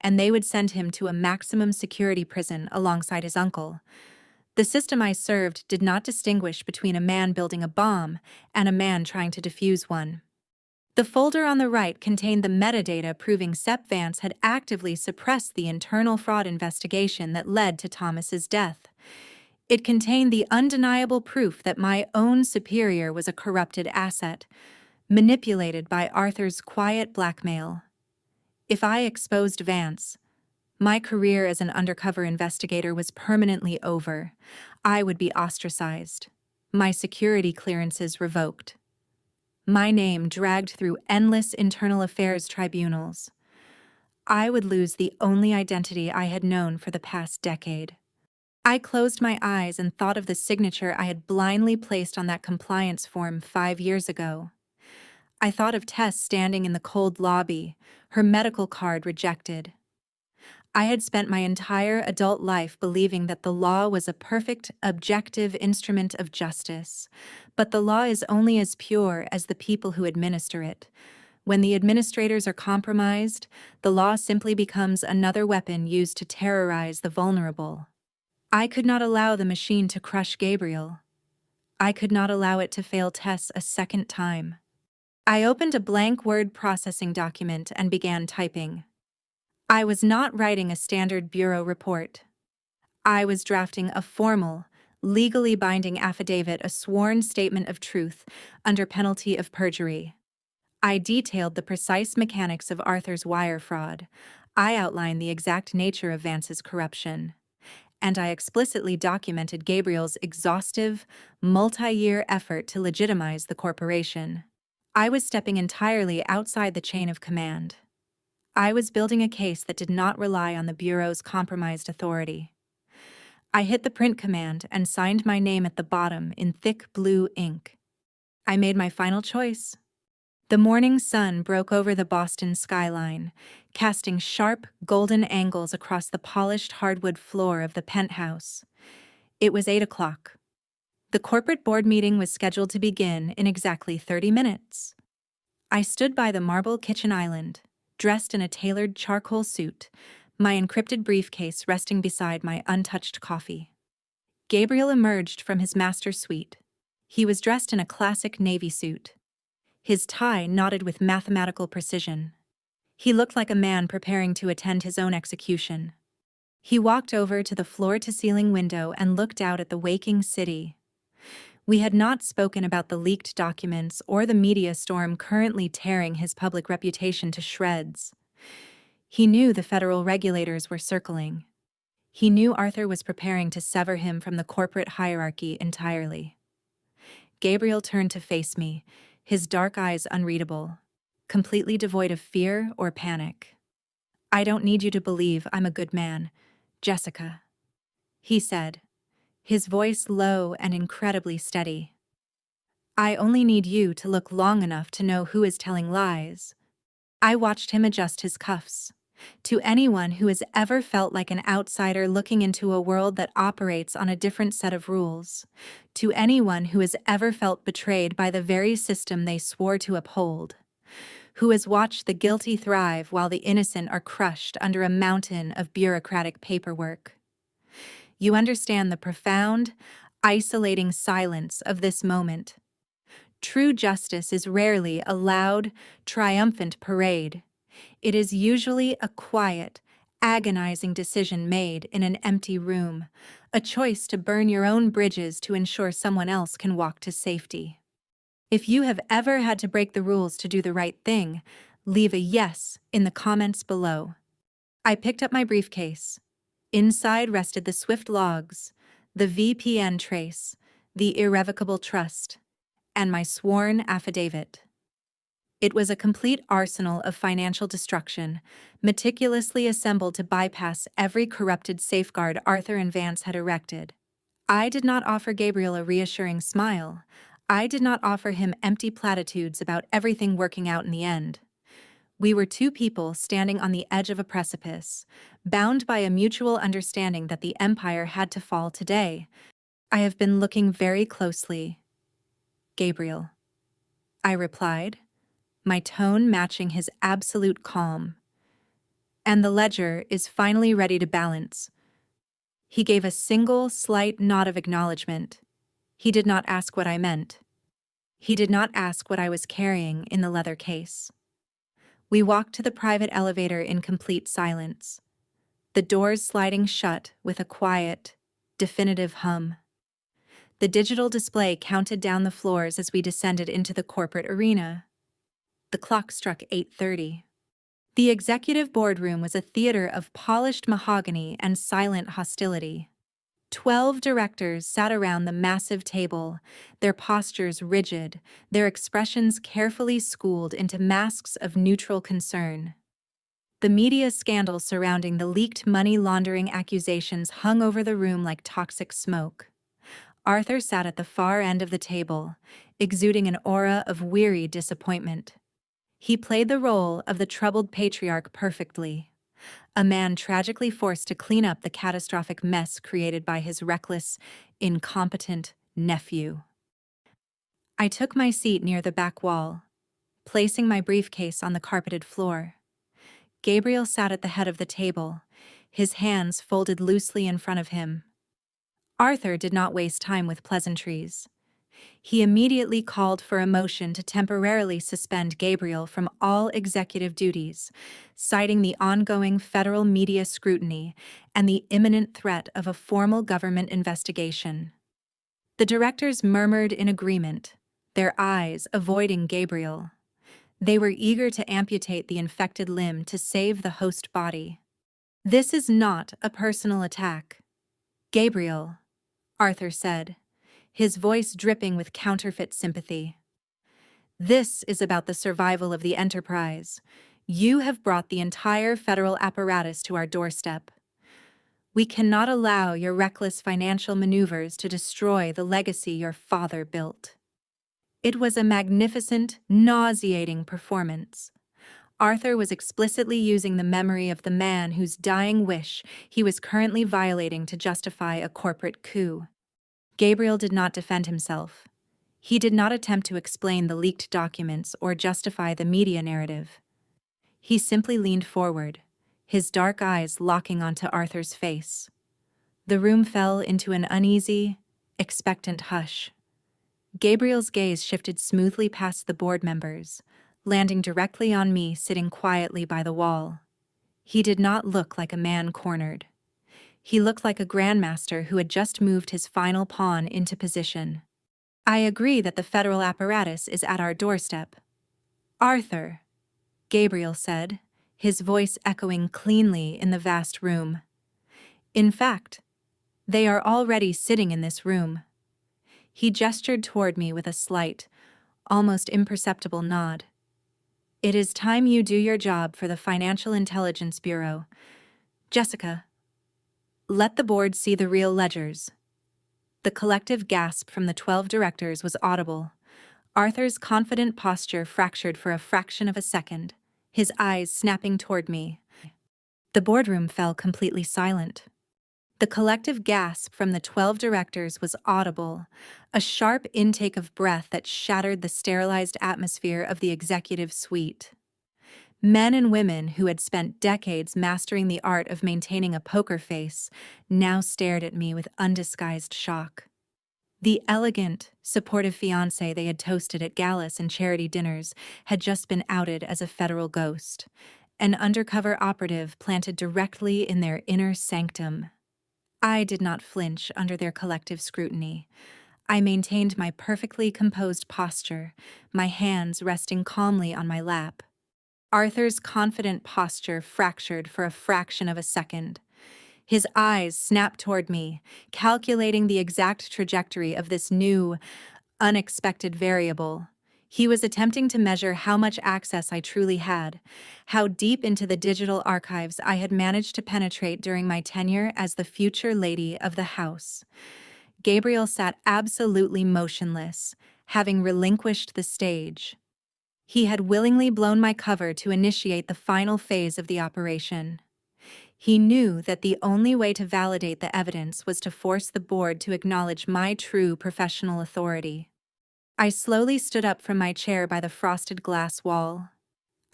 and they would send him to a maximum security prison alongside his uncle. The system I served did not distinguish between a man building a bomb and a man trying to defuse one. The folder on the right contained the metadata proving Sepp Vance had actively suppressed the internal fraud investigation that led to Thomas's death. It contained the undeniable proof that my own superior was a corrupted asset, manipulated by Arthur's quiet blackmail. If I exposed Vance, my career as an undercover investigator was permanently over. I would be ostracized, my security clearances revoked, my name dragged through endless internal affairs tribunals. I would lose the only identity I had known for the past decade. I closed my eyes and thought of the signature I had blindly placed on that compliance form 5 years ago. I thought of Tess standing in the cold lobby, her medical card rejected. I had spent my entire adult life believing that the law was a perfect, objective instrument of justice. But the law is only as pure as the people who administer it. When the administrators are compromised, the law simply becomes another weapon used to terrorize the vulnerable. I could not allow the machine to crush Gabriel. I could not allow it to fail Tess a second time. I opened a blank word processing document and began typing. I was not writing a standard bureau report. I was drafting a formal, legally binding affidavit, a sworn statement of truth under penalty of perjury. I detailed the precise mechanics of Arthur's wire fraud. I outlined the exact nature of Vance's corruption. And I explicitly documented Gabriel's exhaustive, multi-year effort to legitimize the corporation. I was stepping entirely outside the chain of command. I was building a case that did not rely on the Bureau's compromised authority. I hit the print command and signed my name at the bottom in thick blue ink. I made my final choice. The morning sun broke over the Boston skyline, casting sharp, golden angles across the polished hardwood floor of the penthouse. It was 8 o'clock. The corporate board meeting was scheduled to begin in exactly 30 minutes. I stood by the marble kitchen island, dressed in a tailored charcoal suit, my encrypted briefcase resting beside my untouched coffee. Gabriel emerged from his master suite. He was dressed in a classic navy suit. His tie knotted with mathematical precision. He looked like a man preparing to attend his own execution. He walked over to the floor-to-ceiling window and looked out at the waking city. We had not spoken about the leaked documents or the media storm currently tearing his public reputation to shreds. He knew the federal regulators were circling. He knew Arthur was preparing to sever him from the corporate hierarchy entirely. Gabriel turned to face me, his dark eyes unreadable. completely devoid of fear or panic. "I don't need you to believe I'm a good man, Jessica," he said, his voice low and incredibly steady. "I only need you to look long enough to know who is telling lies." I watched him adjust his cuffs. To anyone who has ever felt like an outsider looking into a world that operates on a different set of rules, to anyone who has ever felt betrayed by the very system they swore to uphold, who has watched the guilty thrive while the innocent are crushed under a mountain of bureaucratic paperwork. You understand the profound, isolating silence of this moment. True justice is rarely a loud, triumphant parade. It is usually a quiet, agonizing decision made in an empty room, a choice to burn your own bridges to ensure someone else can walk to safety. If you have ever had to break the rules to do the right thing, leave a yes in the comments below. I picked up my briefcase. Inside rested the Swift logs, the VPN trace, the irrevocable trust, and my sworn affidavit. It was a complete arsenal of financial destruction, meticulously assembled to bypass every corrupted safeguard Arthur and Vance had erected. I did not offer Gabriel a reassuring smile. I did not offer him empty platitudes about everything working out in the end. We were two people standing on the edge of a precipice, bound by a mutual understanding that the empire had to fall today. "I have been looking very closely, Gabriel," I replied, my tone matching his absolute calm. "And the ledger is finally ready to balance." He gave a single, slight nod of acknowledgement. He did not ask what I meant. He did not ask what I was carrying in the leather case. We walked to the private elevator in complete silence, the doors sliding shut with a quiet, definitive hum. The digital display counted down the floors as we descended into the corporate arena. The clock struck 8:30. The executive boardroom was a theater of polished mahogany and silent hostility. 12 directors sat around the massive table, their postures rigid, their expressions carefully schooled into masks of neutral concern. The media scandal surrounding the leaked money laundering accusations hung over the room like toxic smoke. Arthur sat at the far end of the table, exuding an aura of weary disappointment. He played the role of the troubled patriarch perfectly, a man tragically forced to clean up the catastrophic mess created by his reckless, incompetent nephew. I took my seat near the back wall, placing my briefcase on the carpeted floor. Gabriel sat at the head of the table, his hands folded loosely in front of him. Arthur did not waste time with pleasantries. He immediately called for a motion to temporarily suspend Gabriel from all executive duties, citing the ongoing federal media scrutiny and the imminent threat of a formal government investigation. The directors murmured in agreement, their eyes avoiding Gabriel. They were eager to amputate the infected limb to save the host body. "This is not a personal attack, Gabriel," Arthur said, his voice dripping with counterfeit sympathy. "This is about the survival of the enterprise. You have brought the entire federal apparatus to our doorstep. We cannot allow your reckless financial maneuvers to destroy the legacy your father built." It was a magnificent, nauseating performance. Arthur was explicitly using the memory of the man whose dying wish he was currently violating to justify a corporate coup. Gabriel did not defend himself. He did not attempt to explain the leaked documents or justify the media narrative. He simply leaned forward, his dark eyes locking onto Arthur's face. The room fell into an uneasy, expectant hush. Gabriel's gaze shifted smoothly past the board members, landing directly on me sitting quietly by the wall. He did not look like a man cornered. He looked like a grandmaster who had just moved his final pawn into position. "I agree that the federal apparatus is at our doorstep, Arthur," Gabriel said, his voice echoing cleanly in the vast room. "In fact, they are already sitting in this room." He gestured toward me with a slight, almost imperceptible nod. It is time you do your job for the Financial Intelligence Bureau. Jessica, let the board see the real ledgers. The collective gasp from the 12 directors was audible. Arthur's confident posture fractured for a fraction of a second, his eyes snapping toward me. The boardroom fell completely silent. The collective gasp from the 12 directors was audible, a sharp intake of breath that shattered the sterilized atmosphere of the executive suite. Men and women who had spent decades mastering the art of maintaining a poker face now stared at me with undisguised shock. The elegant, supportive fiancé they had toasted at galas and charity dinners had just been outed as a federal ghost, an undercover operative planted directly in their inner sanctum. I did not flinch under their collective scrutiny. I maintained my perfectly composed posture, my hands resting calmly on my lap. Arthur's confident posture fractured for a fraction of a second. His eyes snapped toward me, calculating the exact trajectory of this new, unexpected variable. He was attempting to measure how much access I truly had, how deep into the digital archives I had managed to penetrate during my tenure as the future lady of the house. Gabriel sat absolutely motionless, having relinquished the stage. He had willingly blown my cover to initiate the final phase of the operation. He knew that the only way to validate the evidence was to force the board to acknowledge my true professional authority. I slowly stood up from my chair by the frosted glass wall.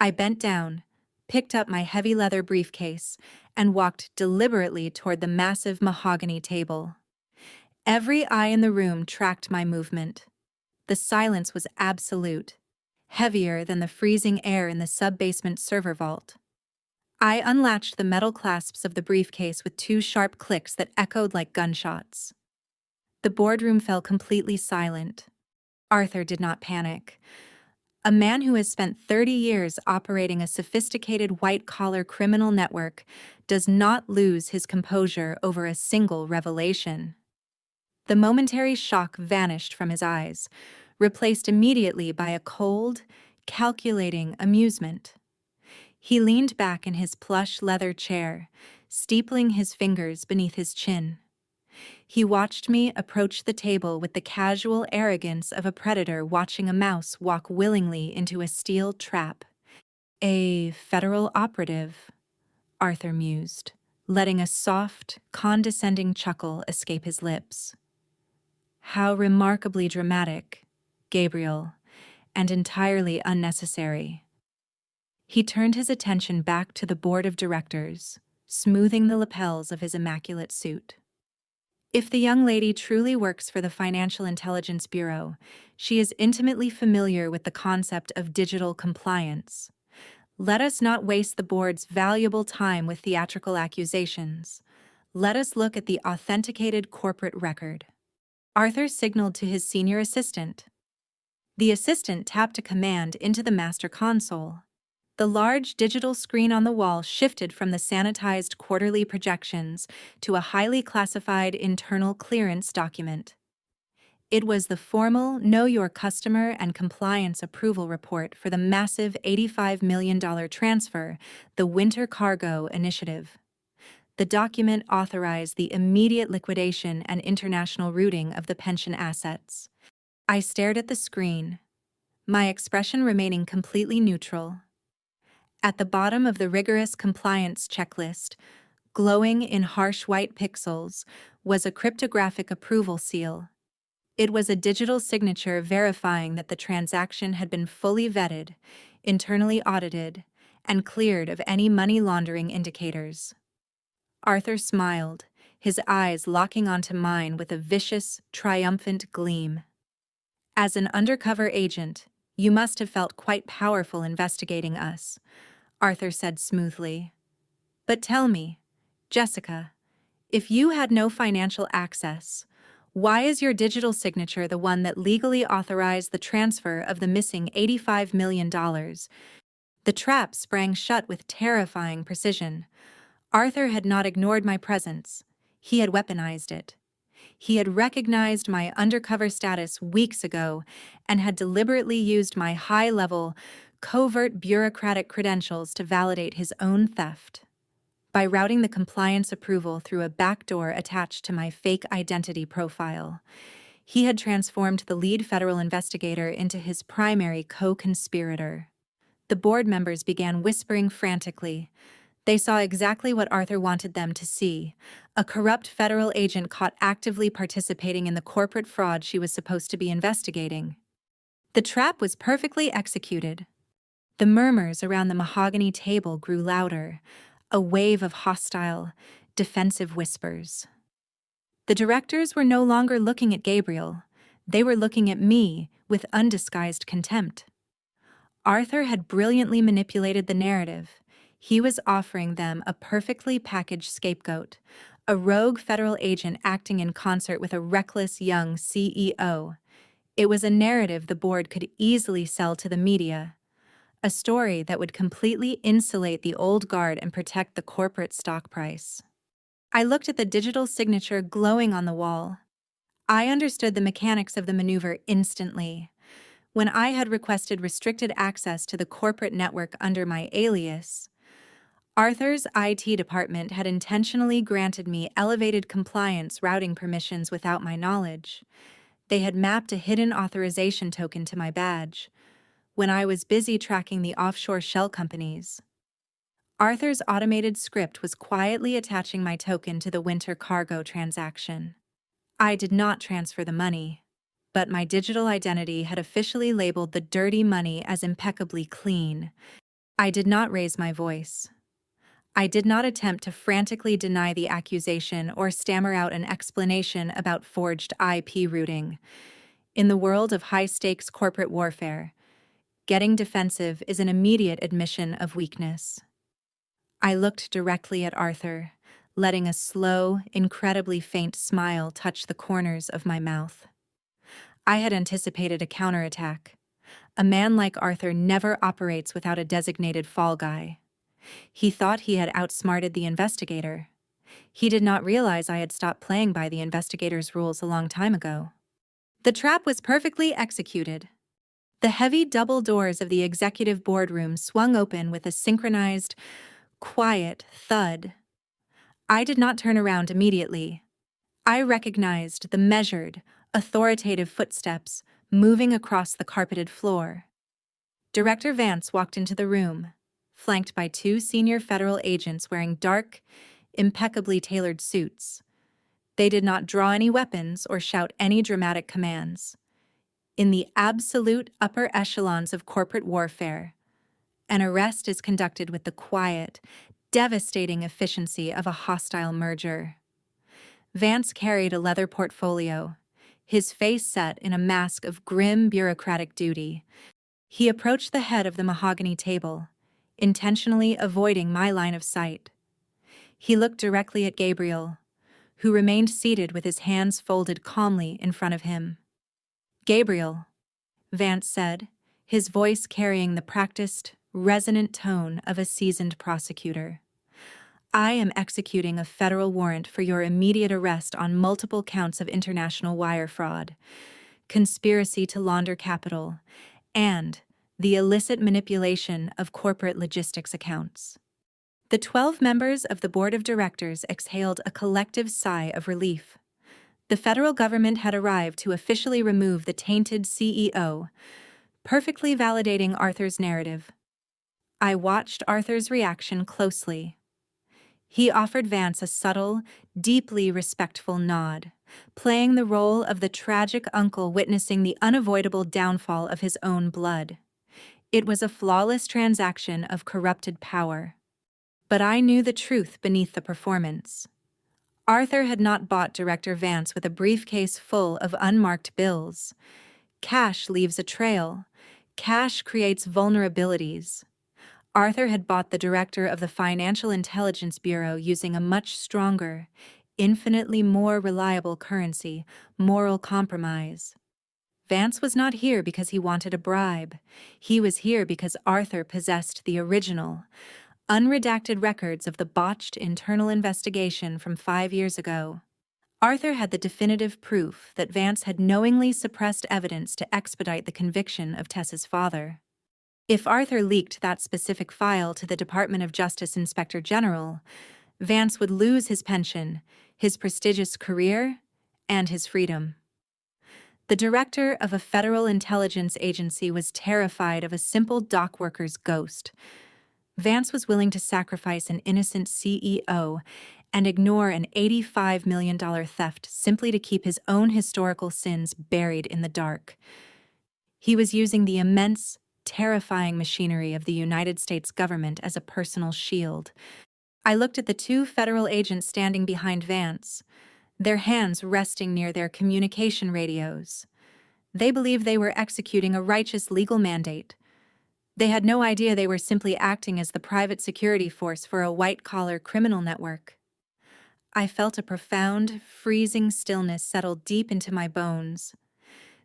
I bent down, picked up my heavy leather briefcase, and walked deliberately toward the massive mahogany table. Every eye in the room tracked my movement. The silence was absolute, heavier than the freezing air in the sub-basement server vault. I unlatched the metal clasps of the briefcase with two sharp clicks that echoed like gunshots. The boardroom fell completely silent. Arthur did not panic. A man who has spent 30 years operating a sophisticated white-collar criminal network does not lose his composure over a single revelation. The momentary shock vanished from his eyes, replaced immediately by a cold, calculating amusement. He leaned back in his plush leather chair, steepling his fingers beneath his chin. He watched me approach the table with the casual arrogance of a predator watching a mouse walk willingly into a steel trap. "A federal operative," Arthur mused, letting a soft, condescending chuckle escape his lips. "How remarkably dramatic, Gabriel, and entirely unnecessary." He turned his attention back to the board of directors, smoothing the lapels of his immaculate suit. "If the young lady truly works for the Financial Intelligence Bureau, she is intimately familiar with the concept of digital compliance. Let us not waste the board's valuable time with theatrical accusations. Let us look at the authenticated corporate record." Arthur signaled to his senior assistant. The assistant tapped a command into the master console. The large digital screen on the wall shifted from the sanitized quarterly projections to a highly classified internal clearance document. It was the formal Know Your Customer and Compliance Approval Report for the massive $85 million transfer, the Winter Cargo Initiative. The document authorized the immediate liquidation and international routing of the pension assets. I stared at the screen, my expression remaining completely neutral. At the bottom of the rigorous compliance checklist, glowing in harsh white pixels, was a cryptographic approval seal. It was a digital signature verifying that the transaction had been fully vetted, internally audited, and cleared of any money laundering indicators. Arthur smiled, his eyes locking onto mine with a vicious, triumphant gleam. "As an undercover agent, you must have felt quite powerful investigating us," Arthur said smoothly. "But tell me, Jessica, if you had no financial access, why is your digital signature the one that legally authorized the transfer of the missing $85 million? The trap sprang shut with terrifying precision. Arthur had not ignored my presence. He had weaponized it. He had recognized my undercover status weeks ago and had deliberately used my high-level, covert bureaucratic credentials to validate his own theft. By routing the compliance approval through a backdoor attached to my fake identity profile, he had transformed the lead federal investigator into his primary co-conspirator. The board members began whispering frantically. They saw exactly what Arthur wanted them to see: a corrupt federal agent caught actively participating in the corporate fraud she was supposed to be investigating. The trap was perfectly executed. The murmurs around the mahogany table grew louder, a wave of hostile, defensive whispers. The directors were no longer looking at Gabriel. They were looking at me with undisguised contempt. Arthur had brilliantly manipulated the narrative. He was offering them a perfectly packaged scapegoat, a rogue federal agent acting in concert with a reckless young CEO. It was a narrative the board could easily sell to the media, a story that would completely insulate the old guard and protect the corporate stock price. I looked at the digital signature glowing on the wall. I understood the mechanics of the maneuver instantly. When I had requested restricted access to the corporate network under my alias, Arthur's IT department had intentionally granted me elevated compliance routing permissions without my knowledge. They had mapped a hidden authorization token to my badge when I was busy tracking the offshore shell companies. Arthur's automated script was quietly attaching my token to the winter cargo transaction. I did not transfer the money, but my digital identity had officially labeled the dirty money as impeccably clean. I did not raise my voice. I did not attempt to frantically deny the accusation or stammer out an explanation about forged IP routing. In the world of high-stakes corporate warfare, getting defensive is an immediate admission of weakness. I looked directly at Arthur, letting a slow, incredibly faint smile touch the corners of my mouth. I had anticipated a counterattack. A man like Arthur never operates without a designated fall guy. He thought he had outsmarted the investigator. He did not realize I had stopped playing by the investigator's rules a long time ago. The trap was perfectly executed. The heavy double doors of the executive boardroom swung open with a synchronized, quiet thud. I did not turn around immediately. I recognized the measured, authoritative footsteps moving across the carpeted floor. Director Vance walked into the room, flanked by two senior federal agents wearing dark, impeccably tailored suits. They did not draw any weapons or shout any dramatic commands. In the absolute upper echelons of corporate warfare, an arrest is conducted with the quiet, devastating efficiency of a hostile merger. Vance carried a leather portfolio, his face set in a mask of grim bureaucratic duty. He approached the head of the mahogany table, intentionally avoiding my line of sight. He looked directly at Gabriel, who remained seated with his hands folded calmly in front of him. "Gabriel," Vance said, his voice carrying the practiced, resonant tone of a seasoned prosecutor. "I am executing a federal warrant for your immediate arrest on multiple counts of international wire fraud, conspiracy to launder capital, and the illicit manipulation of corporate logistics accounts." The 12 members of the board of directors exhaled a collective sigh of relief. The federal government had arrived to officially remove the tainted CEO, perfectly validating Arthur's narrative. I watched Arthur's reaction closely. He offered Vance a subtle, deeply respectful nod, playing the role of the tragic uncle witnessing the unavoidable downfall of his own blood. It was a flawless transaction of corrupted power. But I knew the truth beneath the performance. Arthur had not bought Director Vance with a briefcase full of unmarked bills. Cash leaves a trail. Cash creates vulnerabilities. Arthur had bought the director of the Financial Intelligence Bureau using a much stronger, infinitely more reliable currency: moral compromise. Vance was not here because he wanted a bribe. He was here because Arthur possessed the original, unredacted records of the botched internal investigation from 5 years ago. Arthur had the definitive proof that Vance had knowingly suppressed evidence to expedite the conviction of Tess's father. If Arthur leaked that specific file to the Department of Justice Inspector General, Vance would lose his pension, his prestigious career, and his freedom. The director of a federal intelligence agency was terrified of a simple dock worker's ghost. Vance was willing to sacrifice an innocent CEO and ignore an $85 million theft simply to keep his own historical sins buried in the dark. He was using the immense, terrifying machinery of the United States government as a personal shield. I looked at the two federal agents standing behind Vance, their hands resting near their communication radios. They believed they were executing a righteous legal mandate. They had no idea they were simply acting as the private security force for a white-collar criminal network. I felt a profound, freezing stillness settle deep into my bones.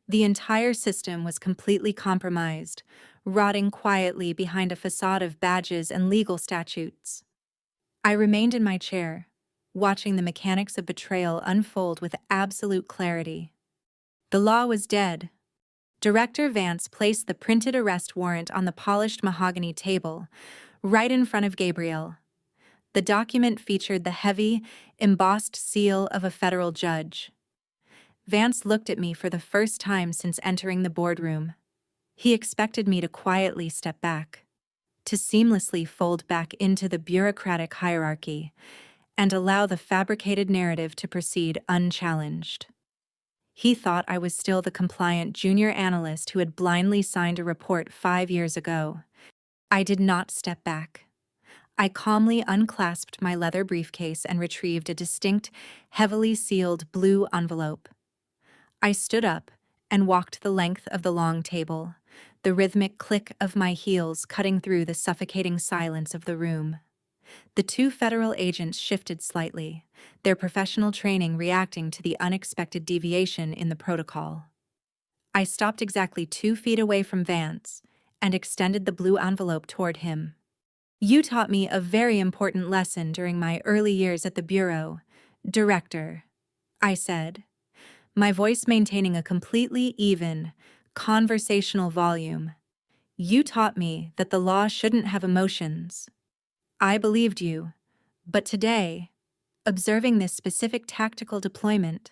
The entire system was completely compromised, rotting quietly behind a facade of badges and legal statutes. I remained in my chair, watching the mechanics of betrayal unfold with absolute clarity. The law was dead. Director Vance placed the printed arrest warrant on the polished mahogany table, right in front of Gabriel. The document featured the heavy, embossed seal of a federal judge. Vance looked at me for the first time since entering the boardroom. He expected me to quietly step back, to seamlessly fold back into the bureaucratic hierarchy, and allow the fabricated narrative to proceed unchallenged. He thought I was still the compliant junior analyst who had blindly signed a report 5 years ago. I did not step back. I calmly unclasped my leather briefcase and retrieved a distinct, heavily sealed blue envelope. I stood up and walked the length of the long table, the rhythmic click of my heels cutting through the suffocating silence of the room. The two federal agents shifted slightly, their professional training reacting to the unexpected deviation in the protocol. I stopped exactly 2 feet away from Vance and extended the blue envelope toward him. "You taught me a very important lesson during my early years at the Bureau, Director," I said, my voice maintaining a completely even, conversational volume. "You taught me that the law shouldn't have emotions. I believed you, but today, observing this specific tactical deployment,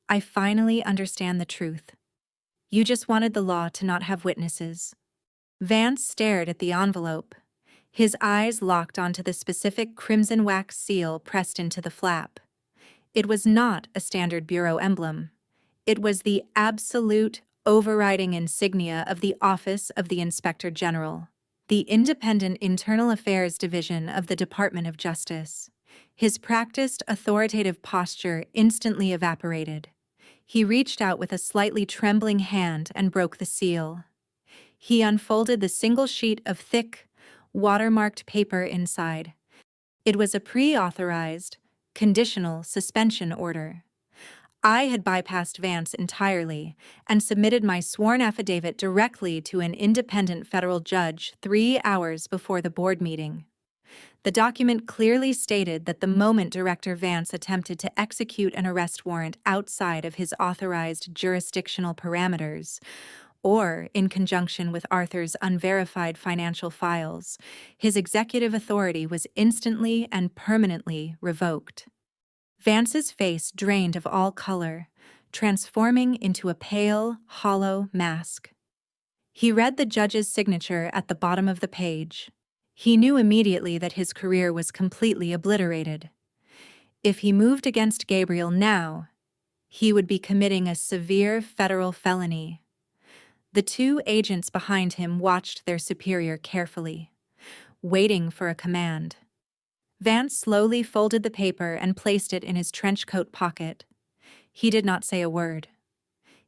I finally understand the truth. You just wanted the law to not have witnesses." Vance stared at the envelope, his eyes locked onto the specific crimson wax seal pressed into the flap. It was not a standard Bureau emblem. It was the absolute, overriding insignia of the Office of the Inspector General, the independent Internal Affairs Division of the Department of Justice. His practiced, authoritative posture instantly evaporated. He reached out with a slightly trembling hand and broke the seal. He unfolded the single sheet of thick, watermarked paper inside. It was a pre-authorized, conditional suspension order. I had bypassed Vance entirely and submitted my sworn affidavit directly to an independent federal judge 3 hours before the board meeting. The document clearly stated that the moment Director Vance attempted to execute an arrest warrant outside of his authorized jurisdictional parameters, or in conjunction with Arthur's unverified financial files, his executive authority was instantly and permanently revoked. Vance's face drained of all color, transforming into a pale, hollow mask. He read the judge's signature at the bottom of the page. He knew immediately that his career was completely obliterated. If he moved against Gabriel now, he would be committing a severe federal felony. The two agents behind him watched their superior carefully, waiting for a command. Vance slowly folded the paper and placed it in his trench coat pocket. He did not say a word.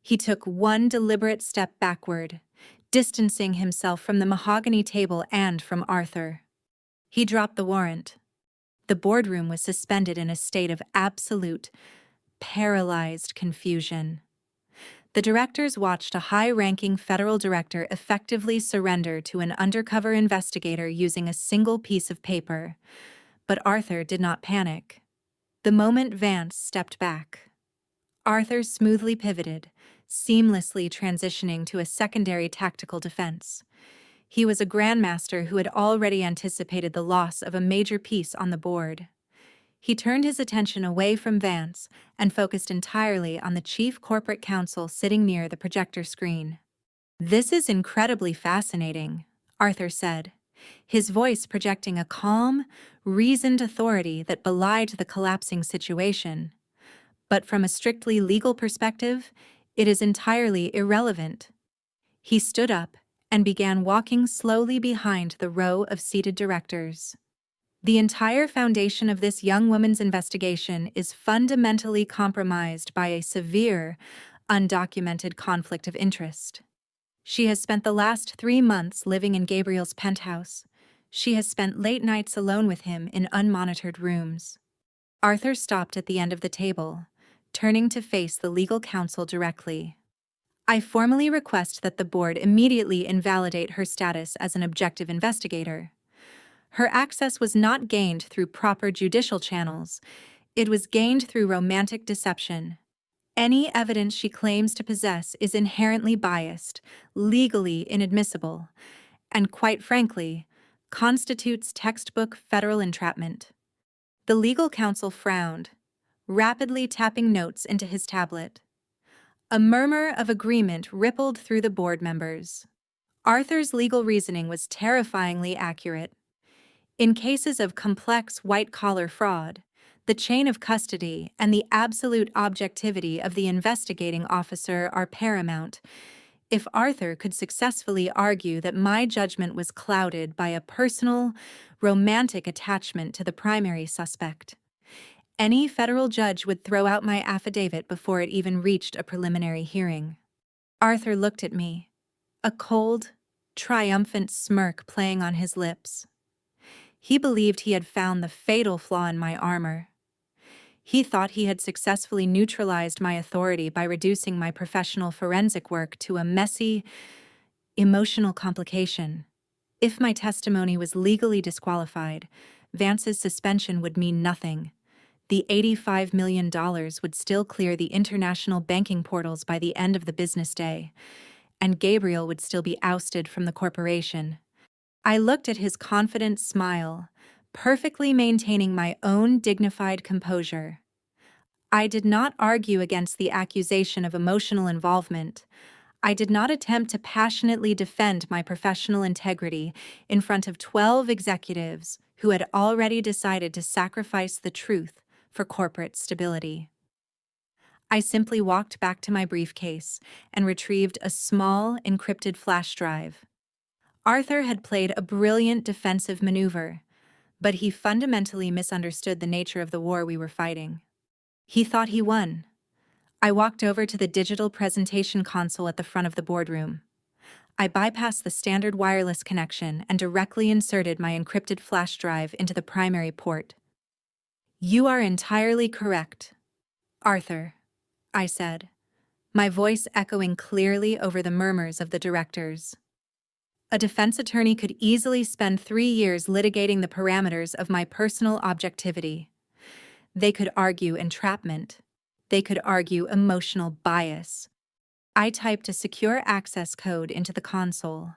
He took one deliberate step backward, distancing himself from the mahogany table and from Arthur. He dropped the warrant. The boardroom was suspended in a state of absolute, paralyzed confusion. The directors watched a high-ranking federal director effectively surrender to an undercover investigator using a single piece of paper. But Arthur did not panic. The moment Vance stepped back, Arthur smoothly pivoted, seamlessly transitioning to a secondary tactical defense. He was a grandmaster who had already anticipated the loss of a major piece on the board. He turned his attention away from Vance and focused entirely on the chief corporate counsel sitting near the projector screen. "This is incredibly fascinating," Arthur said, his voice projecting a calm, reasoned authority that belied the collapsing situation. "But from a strictly legal perspective, it is entirely irrelevant." He stood up and began walking slowly behind the row of seated directors. "The entire foundation of this young woman's investigation is fundamentally compromised by a severe, undocumented conflict of interest. She has spent the last 3 months living in Gabriel's penthouse. She has spent late nights alone with him in unmonitored rooms." Arthur stopped at the end of the table, turning to face the legal counsel directly. "I formally request that the board immediately invalidate her status as an objective investigator. Her access was not gained through proper judicial channels. It was gained through romantic deception. Any evidence she claims to possess is inherently biased, legally inadmissible, and quite frankly, constitutes textbook federal entrapment." The legal counsel frowned, rapidly tapping notes into his tablet. A murmur of agreement rippled through the board members. Arthur's legal reasoning was terrifyingly accurate. In cases of complex white-collar fraud, the chain of custody and the absolute objectivity of the investigating officer are paramount. If Arthur could successfully argue that my judgment was clouded by a personal, romantic attachment to the primary suspect, any federal judge would throw out my affidavit before it even reached a preliminary hearing. Arthur looked at me, a cold, triumphant smirk playing on his lips. He believed he had found the fatal flaw in my armor. He thought he had successfully neutralized my authority by reducing my professional forensic work to a messy, emotional complication. If my testimony was legally disqualified, Vance's suspension would mean nothing. The $85 million would still clear the international banking portals by the end of the business day, and Gabriel would still be ousted from the corporation. I looked at his confident smile, perfectly maintaining my own dignified composure. I did not argue against the accusation of emotional involvement. I did not attempt to passionately defend my professional integrity in front of 12 executives who had already decided to sacrifice the truth for corporate stability. I simply walked back to my briefcase and retrieved a small, encrypted flash drive. Arthur had played a brilliant defensive maneuver, but he fundamentally misunderstood the nature of the war we were fighting. He thought he won. I walked over to the digital presentation console at the front of the boardroom. I bypassed the standard wireless connection and directly inserted my encrypted flash drive into the primary port. "You are entirely correct, Arthur," I said, my voice echoing clearly over the murmurs of the directors. A defense attorney could easily spend 3 years litigating the parameters of my personal objectivity. They could argue entrapment. They could argue emotional bias. I typed a secure access code into the console.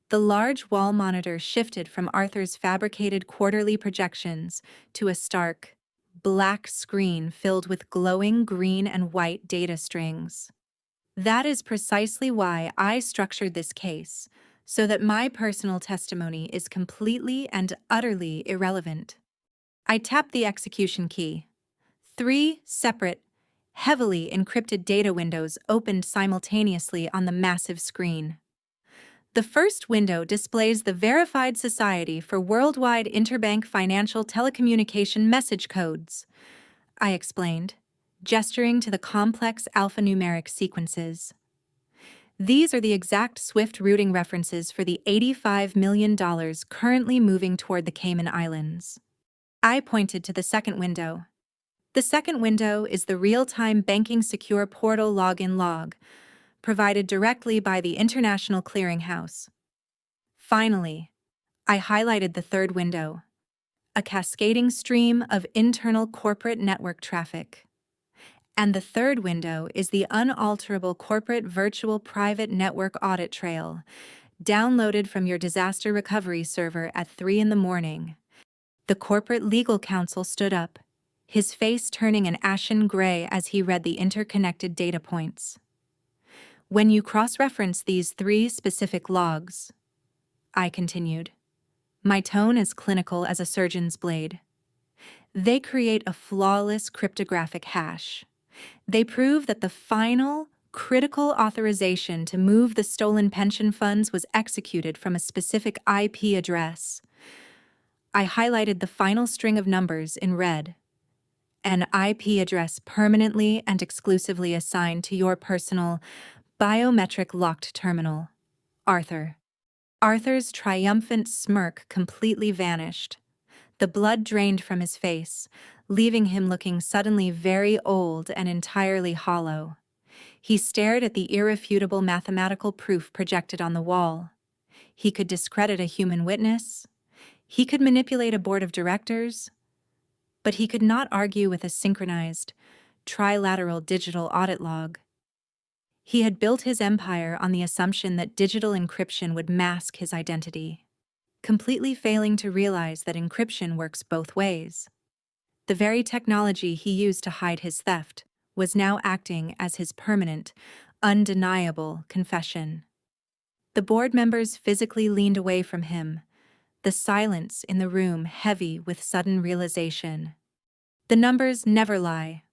The large wall monitor shifted from Arthur's fabricated quarterly projections to a stark, black screen filled with glowing green and white data strings. That is precisely why I structured this case, so that my personal testimony is completely and utterly irrelevant. I tapped the execution key. 3 separate, heavily encrypted data windows opened simultaneously on the massive screen. The first window displays the Verified Society for Worldwide Interbank Financial Telecommunication Message Codes, I explained, gesturing to the complex alphanumeric sequences. These are the exact SWIFT routing references for the $85 million currently moving toward the Cayman Islands. I pointed to the second window. The second window is the real-time banking secure portal login log, provided directly by the International Clearinghouse. Finally, I highlighted the third window, a cascading stream of internal corporate network traffic. And the third window is the unalterable corporate virtual private network audit trail, Downloaded from your disaster recovery server at 3 in the morning. The corporate legal counsel stood up, his face turning an ashen gray as he read the interconnected data points. When you cross-reference these 3 specific logs, I continued, my tone as clinical as a surgeon's blade, they create a flawless cryptographic hash. They prove that the final, critical authorization to move the stolen pension funds was executed from a specific IP address. I highlighted the final string of numbers in red. An IP address permanently and exclusively assigned to your personal, biometric locked terminal. Arthur. Arthur's triumphant smirk completely vanished. The blood drained from his face, leaving him looking suddenly very old and entirely hollow. He stared at the irrefutable mathematical proof projected on the wall. He could discredit a human witness. He could manipulate a board of directors. But he could not argue with a synchronized, trilateral digital audit log. He had built his empire on the assumption that digital encryption would mask his identity, completely failing to realize that encryption works both ways. The very technology he used to hide his theft was now acting as his permanent, undeniable confession. The board members physically leaned away from him, the silence in the room heavy with sudden realization. The numbers never lie.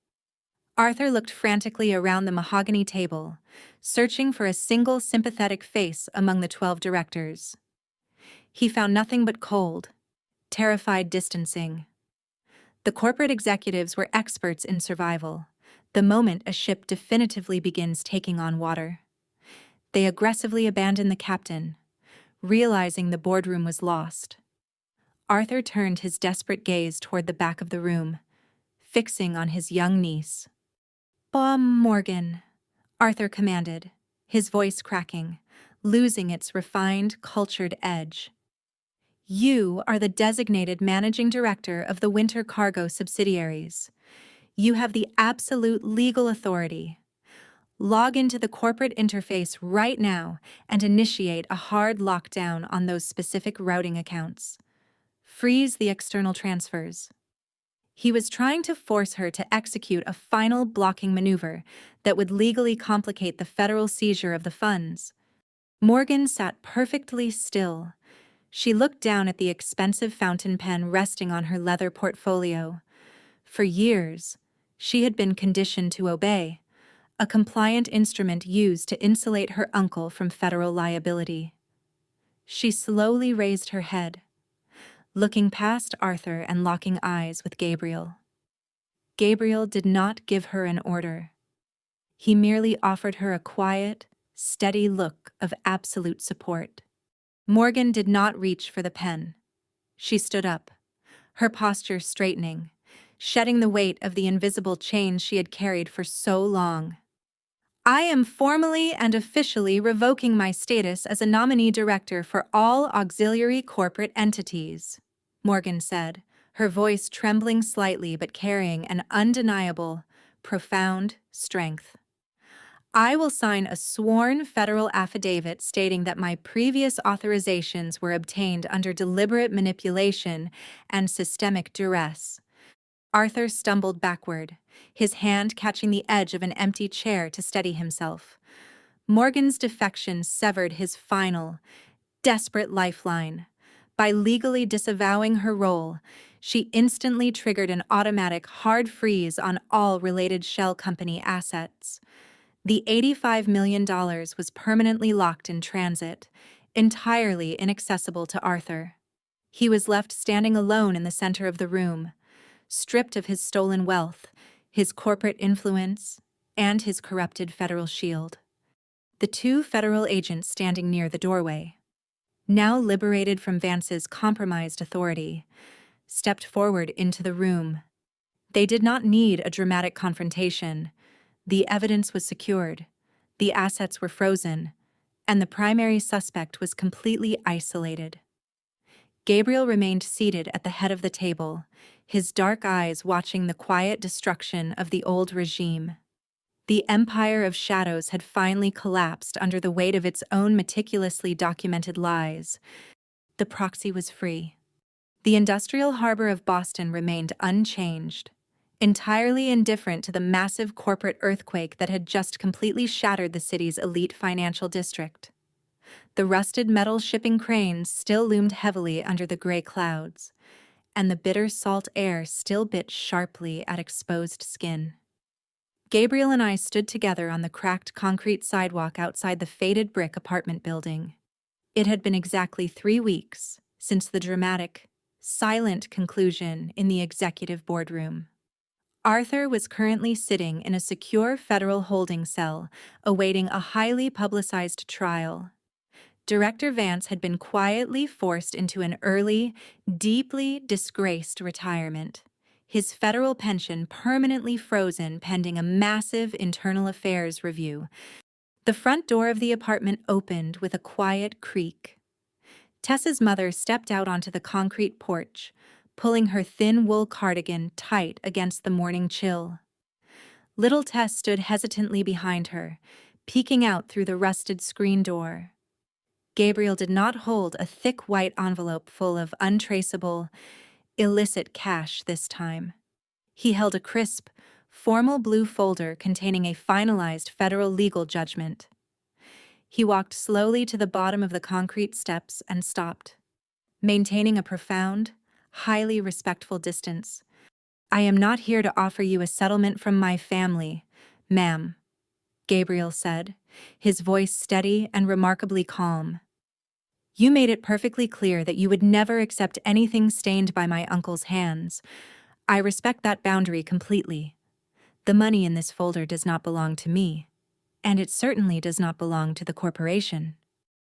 Arthur looked frantically around the mahogany table, searching for a single sympathetic face among the 12 directors. He found nothing but cold, terrified distancing. The corporate executives were experts in survival, the moment a ship definitively begins taking on water. They aggressively abandoned the captain, realizing the boardroom was lost. Arthur turned his desperate gaze toward the back of the room, fixing on his young niece. Morgan, Arthur commanded, his voice cracking, losing its refined, cultured edge. You are the designated managing director of the Winter Cargo subsidiaries. You have the absolute legal authority. Log into the corporate interface right now and initiate a hard lockdown on those specific routing accounts. Freeze the external transfers. He was trying to force her to execute a final blocking maneuver that would legally complicate the federal seizure of the funds. Morgan sat perfectly still. She looked down at the expensive fountain pen resting on her leather portfolio. For years, she had been conditioned to obey, a compliant instrument used to insulate her uncle from federal liability. She slowly raised her head, looking past Arthur and locking eyes with Gabriel. Gabriel did not give her an order. He merely offered her a quiet, steady look of absolute support. Morgan did not reach for the pen. She stood up, her posture straightening, shedding the weight of the invisible chains she had carried for so long. I am formally and officially revoking my status as a nominee director for all auxiliary corporate entities, Morgan said, her voice trembling slightly but carrying an undeniable, profound strength. I will sign a sworn federal affidavit stating that my previous authorizations were obtained under deliberate manipulation and systemic duress. Arthur stumbled backward, his hand catching the edge of an empty chair to steady himself. Morgan's defection severed his final, desperate lifeline. By legally disavowing her role, she instantly triggered an automatic hard freeze on all related shell company assets. The $85 million was permanently locked in transit, entirely inaccessible to Arthur. He was left standing alone in the center of the room, stripped of his stolen wealth, his corporate influence, and his corrupted federal shield. The 2 federal agents standing near the doorway, now liberated from Vance's compromised authority, stepped forward into the room. They did not need a dramatic confrontation. The evidence was secured, the assets were frozen, and the primary suspect was completely isolated. Gabriel remained seated at the head of the table, his dark eyes watching the quiet destruction of the old regime. The empire of shadows had finally collapsed under the weight of its own meticulously documented lies. The proxy was free. The industrial harbor of Boston remained unchanged, entirely indifferent to the massive corporate earthquake that had just completely shattered the city's elite financial district. The rusted metal shipping cranes still loomed heavily under the gray clouds, and the bitter salt air still bit sharply at exposed skin. Gabriel and I stood together on the cracked concrete sidewalk outside the faded brick apartment building. It had been exactly 3 weeks since the dramatic, silent conclusion in the executive boardroom. Arthur was currently sitting in a secure federal holding cell, awaiting a highly publicized trial. Director Vance had been quietly forced into an early, deeply disgraced retirement, his federal pension permanently frozen pending a massive internal affairs review. The front door of the apartment opened with a quiet creak. Tessa's mother stepped out onto the concrete porch, pulling her thin wool cardigan tight against the morning chill. Little Tess stood hesitantly behind her, peeking out through the rusted screen door. Gabriel did not hold a thick white envelope full of untraceable, illicit cash this time. He held a crisp, formal blue folder containing a finalized federal legal judgment. He walked slowly to the bottom of the concrete steps and stopped, maintaining a profound, highly respectful distance. "I am not here to offer you a settlement from my family, ma'am," Gabriel said, his voice steady and remarkably calm. "You made it perfectly clear that you would never accept anything stained by my uncle's hands. I respect that boundary completely. The money in this folder does not belong to me, and it certainly does not belong to the corporation."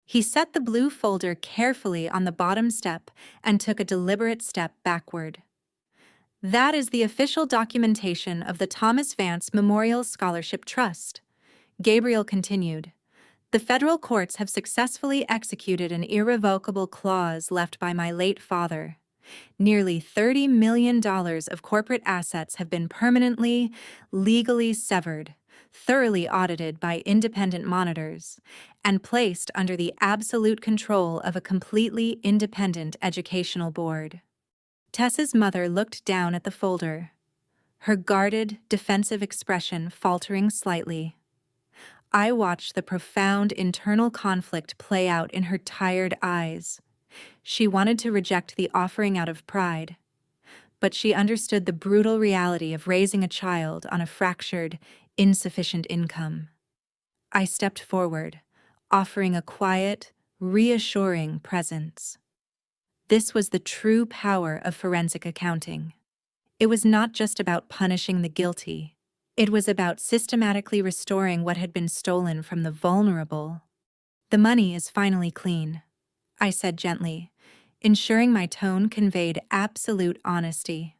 He set the blue folder carefully on the bottom step and took a deliberate step backward. "That is the official documentation of the Thomas Vance Memorial Scholarship Trust," Gabriel continued. "The federal courts have successfully executed an irrevocable clause left by my late father. Nearly $30 million of corporate assets have been permanently, legally severed, thoroughly audited by independent monitors, and placed under the absolute control of a completely independent educational board." Tessa's mother looked down at the folder, her guarded, defensive expression faltering slightly. I watched the profound internal conflict play out in her tired eyes. She wanted to reject the offering out of pride, but she understood the brutal reality of raising a child on a fractured, insufficient income. I stepped forward, offering a quiet, reassuring presence. This was the true power of forensic accounting. It was not just about punishing the guilty. It was about systematically restoring what had been stolen from the vulnerable. "The money is finally clean," I said gently, ensuring my tone conveyed absolute honesty.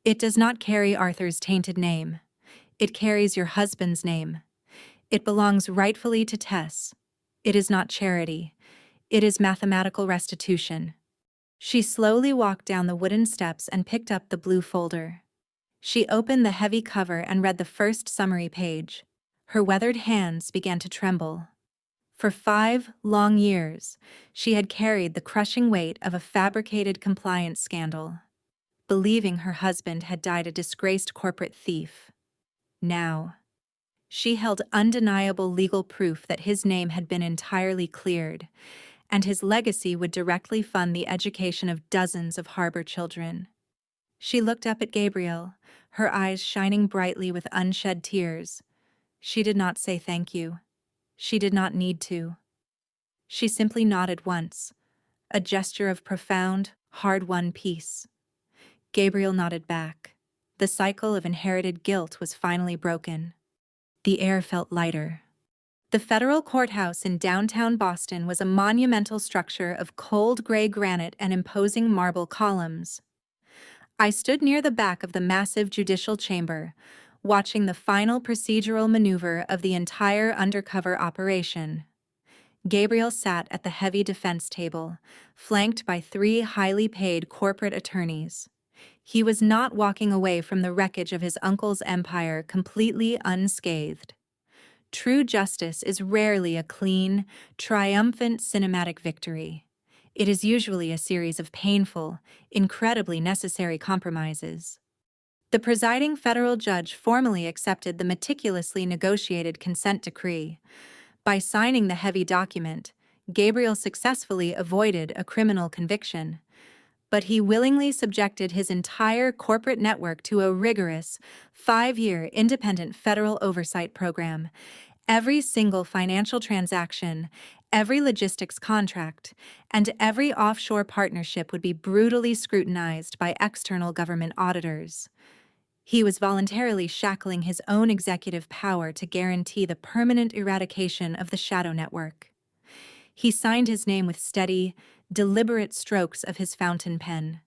"It does not carry Arthur's tainted name. It carries your husband's name. It belongs rightfully to Tess. It is not charity. It is mathematical restitution." She slowly walked down the wooden steps and picked up the blue folder. She opened the heavy cover and read the first summary page. Her weathered hands began to tremble. For 5 long years, she had carried the crushing weight of a fabricated compliance scandal, believing her husband had died a disgraced corporate thief. Now, she held undeniable legal proof that his name had been entirely cleared, and his legacy would directly fund the education of dozens of harbor children. She looked up at Gabriel, her eyes shining brightly with unshed tears. She did not say thank you. She did not need to. She simply nodded once, a gesture of profound, hard-won peace. Gabriel nodded back. The cycle of inherited guilt was finally broken. The air felt lighter. The federal courthouse in downtown Boston was a monumental structure of cold gray granite and imposing marble columns. I stood near the back of the massive judicial chamber, watching the final procedural maneuver of the entire undercover operation. Gabriel sat at the heavy defense table, flanked by 3 highly paid corporate attorneys. He was not walking away from the wreckage of his uncle's empire completely unscathed. True justice is rarely a clean, triumphant cinematic victory. It is usually a series of painful, incredibly necessary compromises. The presiding federal judge formally accepted the meticulously negotiated consent decree. By signing the heavy document, Gabriel successfully avoided a criminal conviction. But he willingly subjected his entire corporate network to a rigorous, 5-year independent federal oversight program. Every single financial transaction, every logistics contract, and every offshore partnership would be brutally scrutinized by external government auditors. He was voluntarily shackling his own executive power to guarantee the permanent eradication of the shadow network. He signed his name with steady, deliberate strokes of his fountain pen.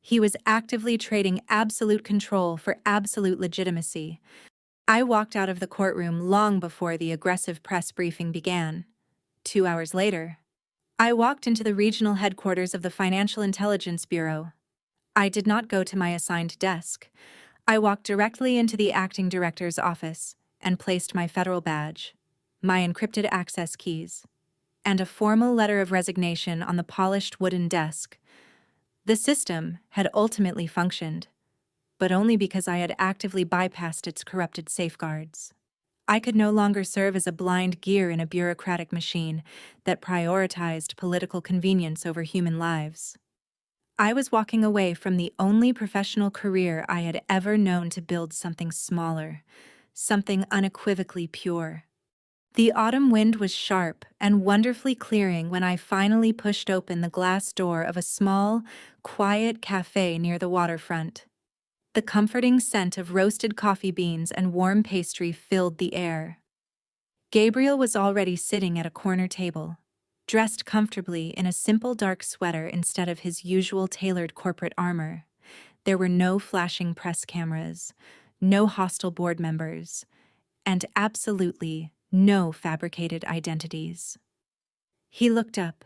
He was actively trading absolute control for absolute legitimacy. I walked out of the courtroom long before the aggressive press briefing began. 2 hours later, I walked into the regional headquarters of the Financial Intelligence Bureau. I did not go to my assigned desk. I walked directly into the acting director's office and placed my federal badge, my encrypted access keys, and a formal letter of resignation on the polished wooden desk. The system had ultimately functioned, but only because I had actively bypassed its corrupted safeguards. I could no longer serve as a blind gear in a bureaucratic machine that prioritized political convenience over human lives. I was walking away from the only professional career I had ever known to build something smaller, something unequivocally pure. The autumn wind was sharp and wonderfully clearing when I finally pushed open the glass door of a small, quiet cafe near the waterfront. The comforting scent of roasted coffee beans and warm pastry filled the air. Gabriel was already sitting at a corner table, dressed comfortably in a simple dark sweater instead of his usual tailored corporate armor. There were no flashing press cameras, no hostile board members, and absolutely no fabricated identities. He looked up,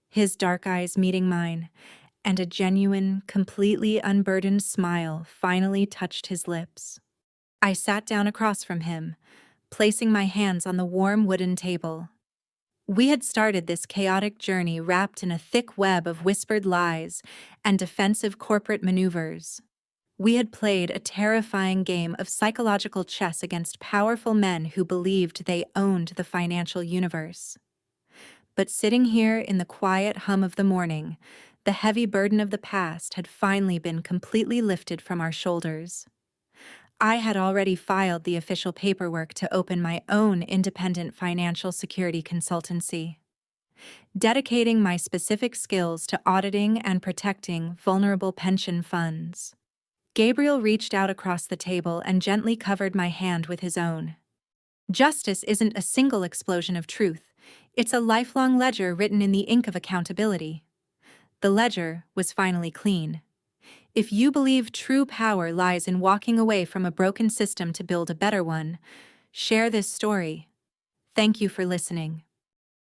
his dark eyes meeting mine, and a genuine, completely unburdened smile finally touched his lips. I sat down across from him, placing my hands on the warm wooden table. We had started this chaotic journey wrapped in a thick web of whispered lies and defensive corporate maneuvers. We had played a terrifying game of psychological chess against powerful men who believed they owned the financial universe. But sitting here in the quiet hum of the morning, the heavy burden of the past had finally been completely lifted from our shoulders. I had already filed the official paperwork to open my own independent financial security consultancy, dedicating my specific skills to auditing and protecting vulnerable pension funds. Gabriel reached out across the table and gently covered my hand with his own. Justice isn't a single explosion of truth. It's a lifelong ledger written in the ink of accountability. The ledger was finally clean. If you believe true power lies in walking away from a broken system to build a better one, share this story. Thank you for listening.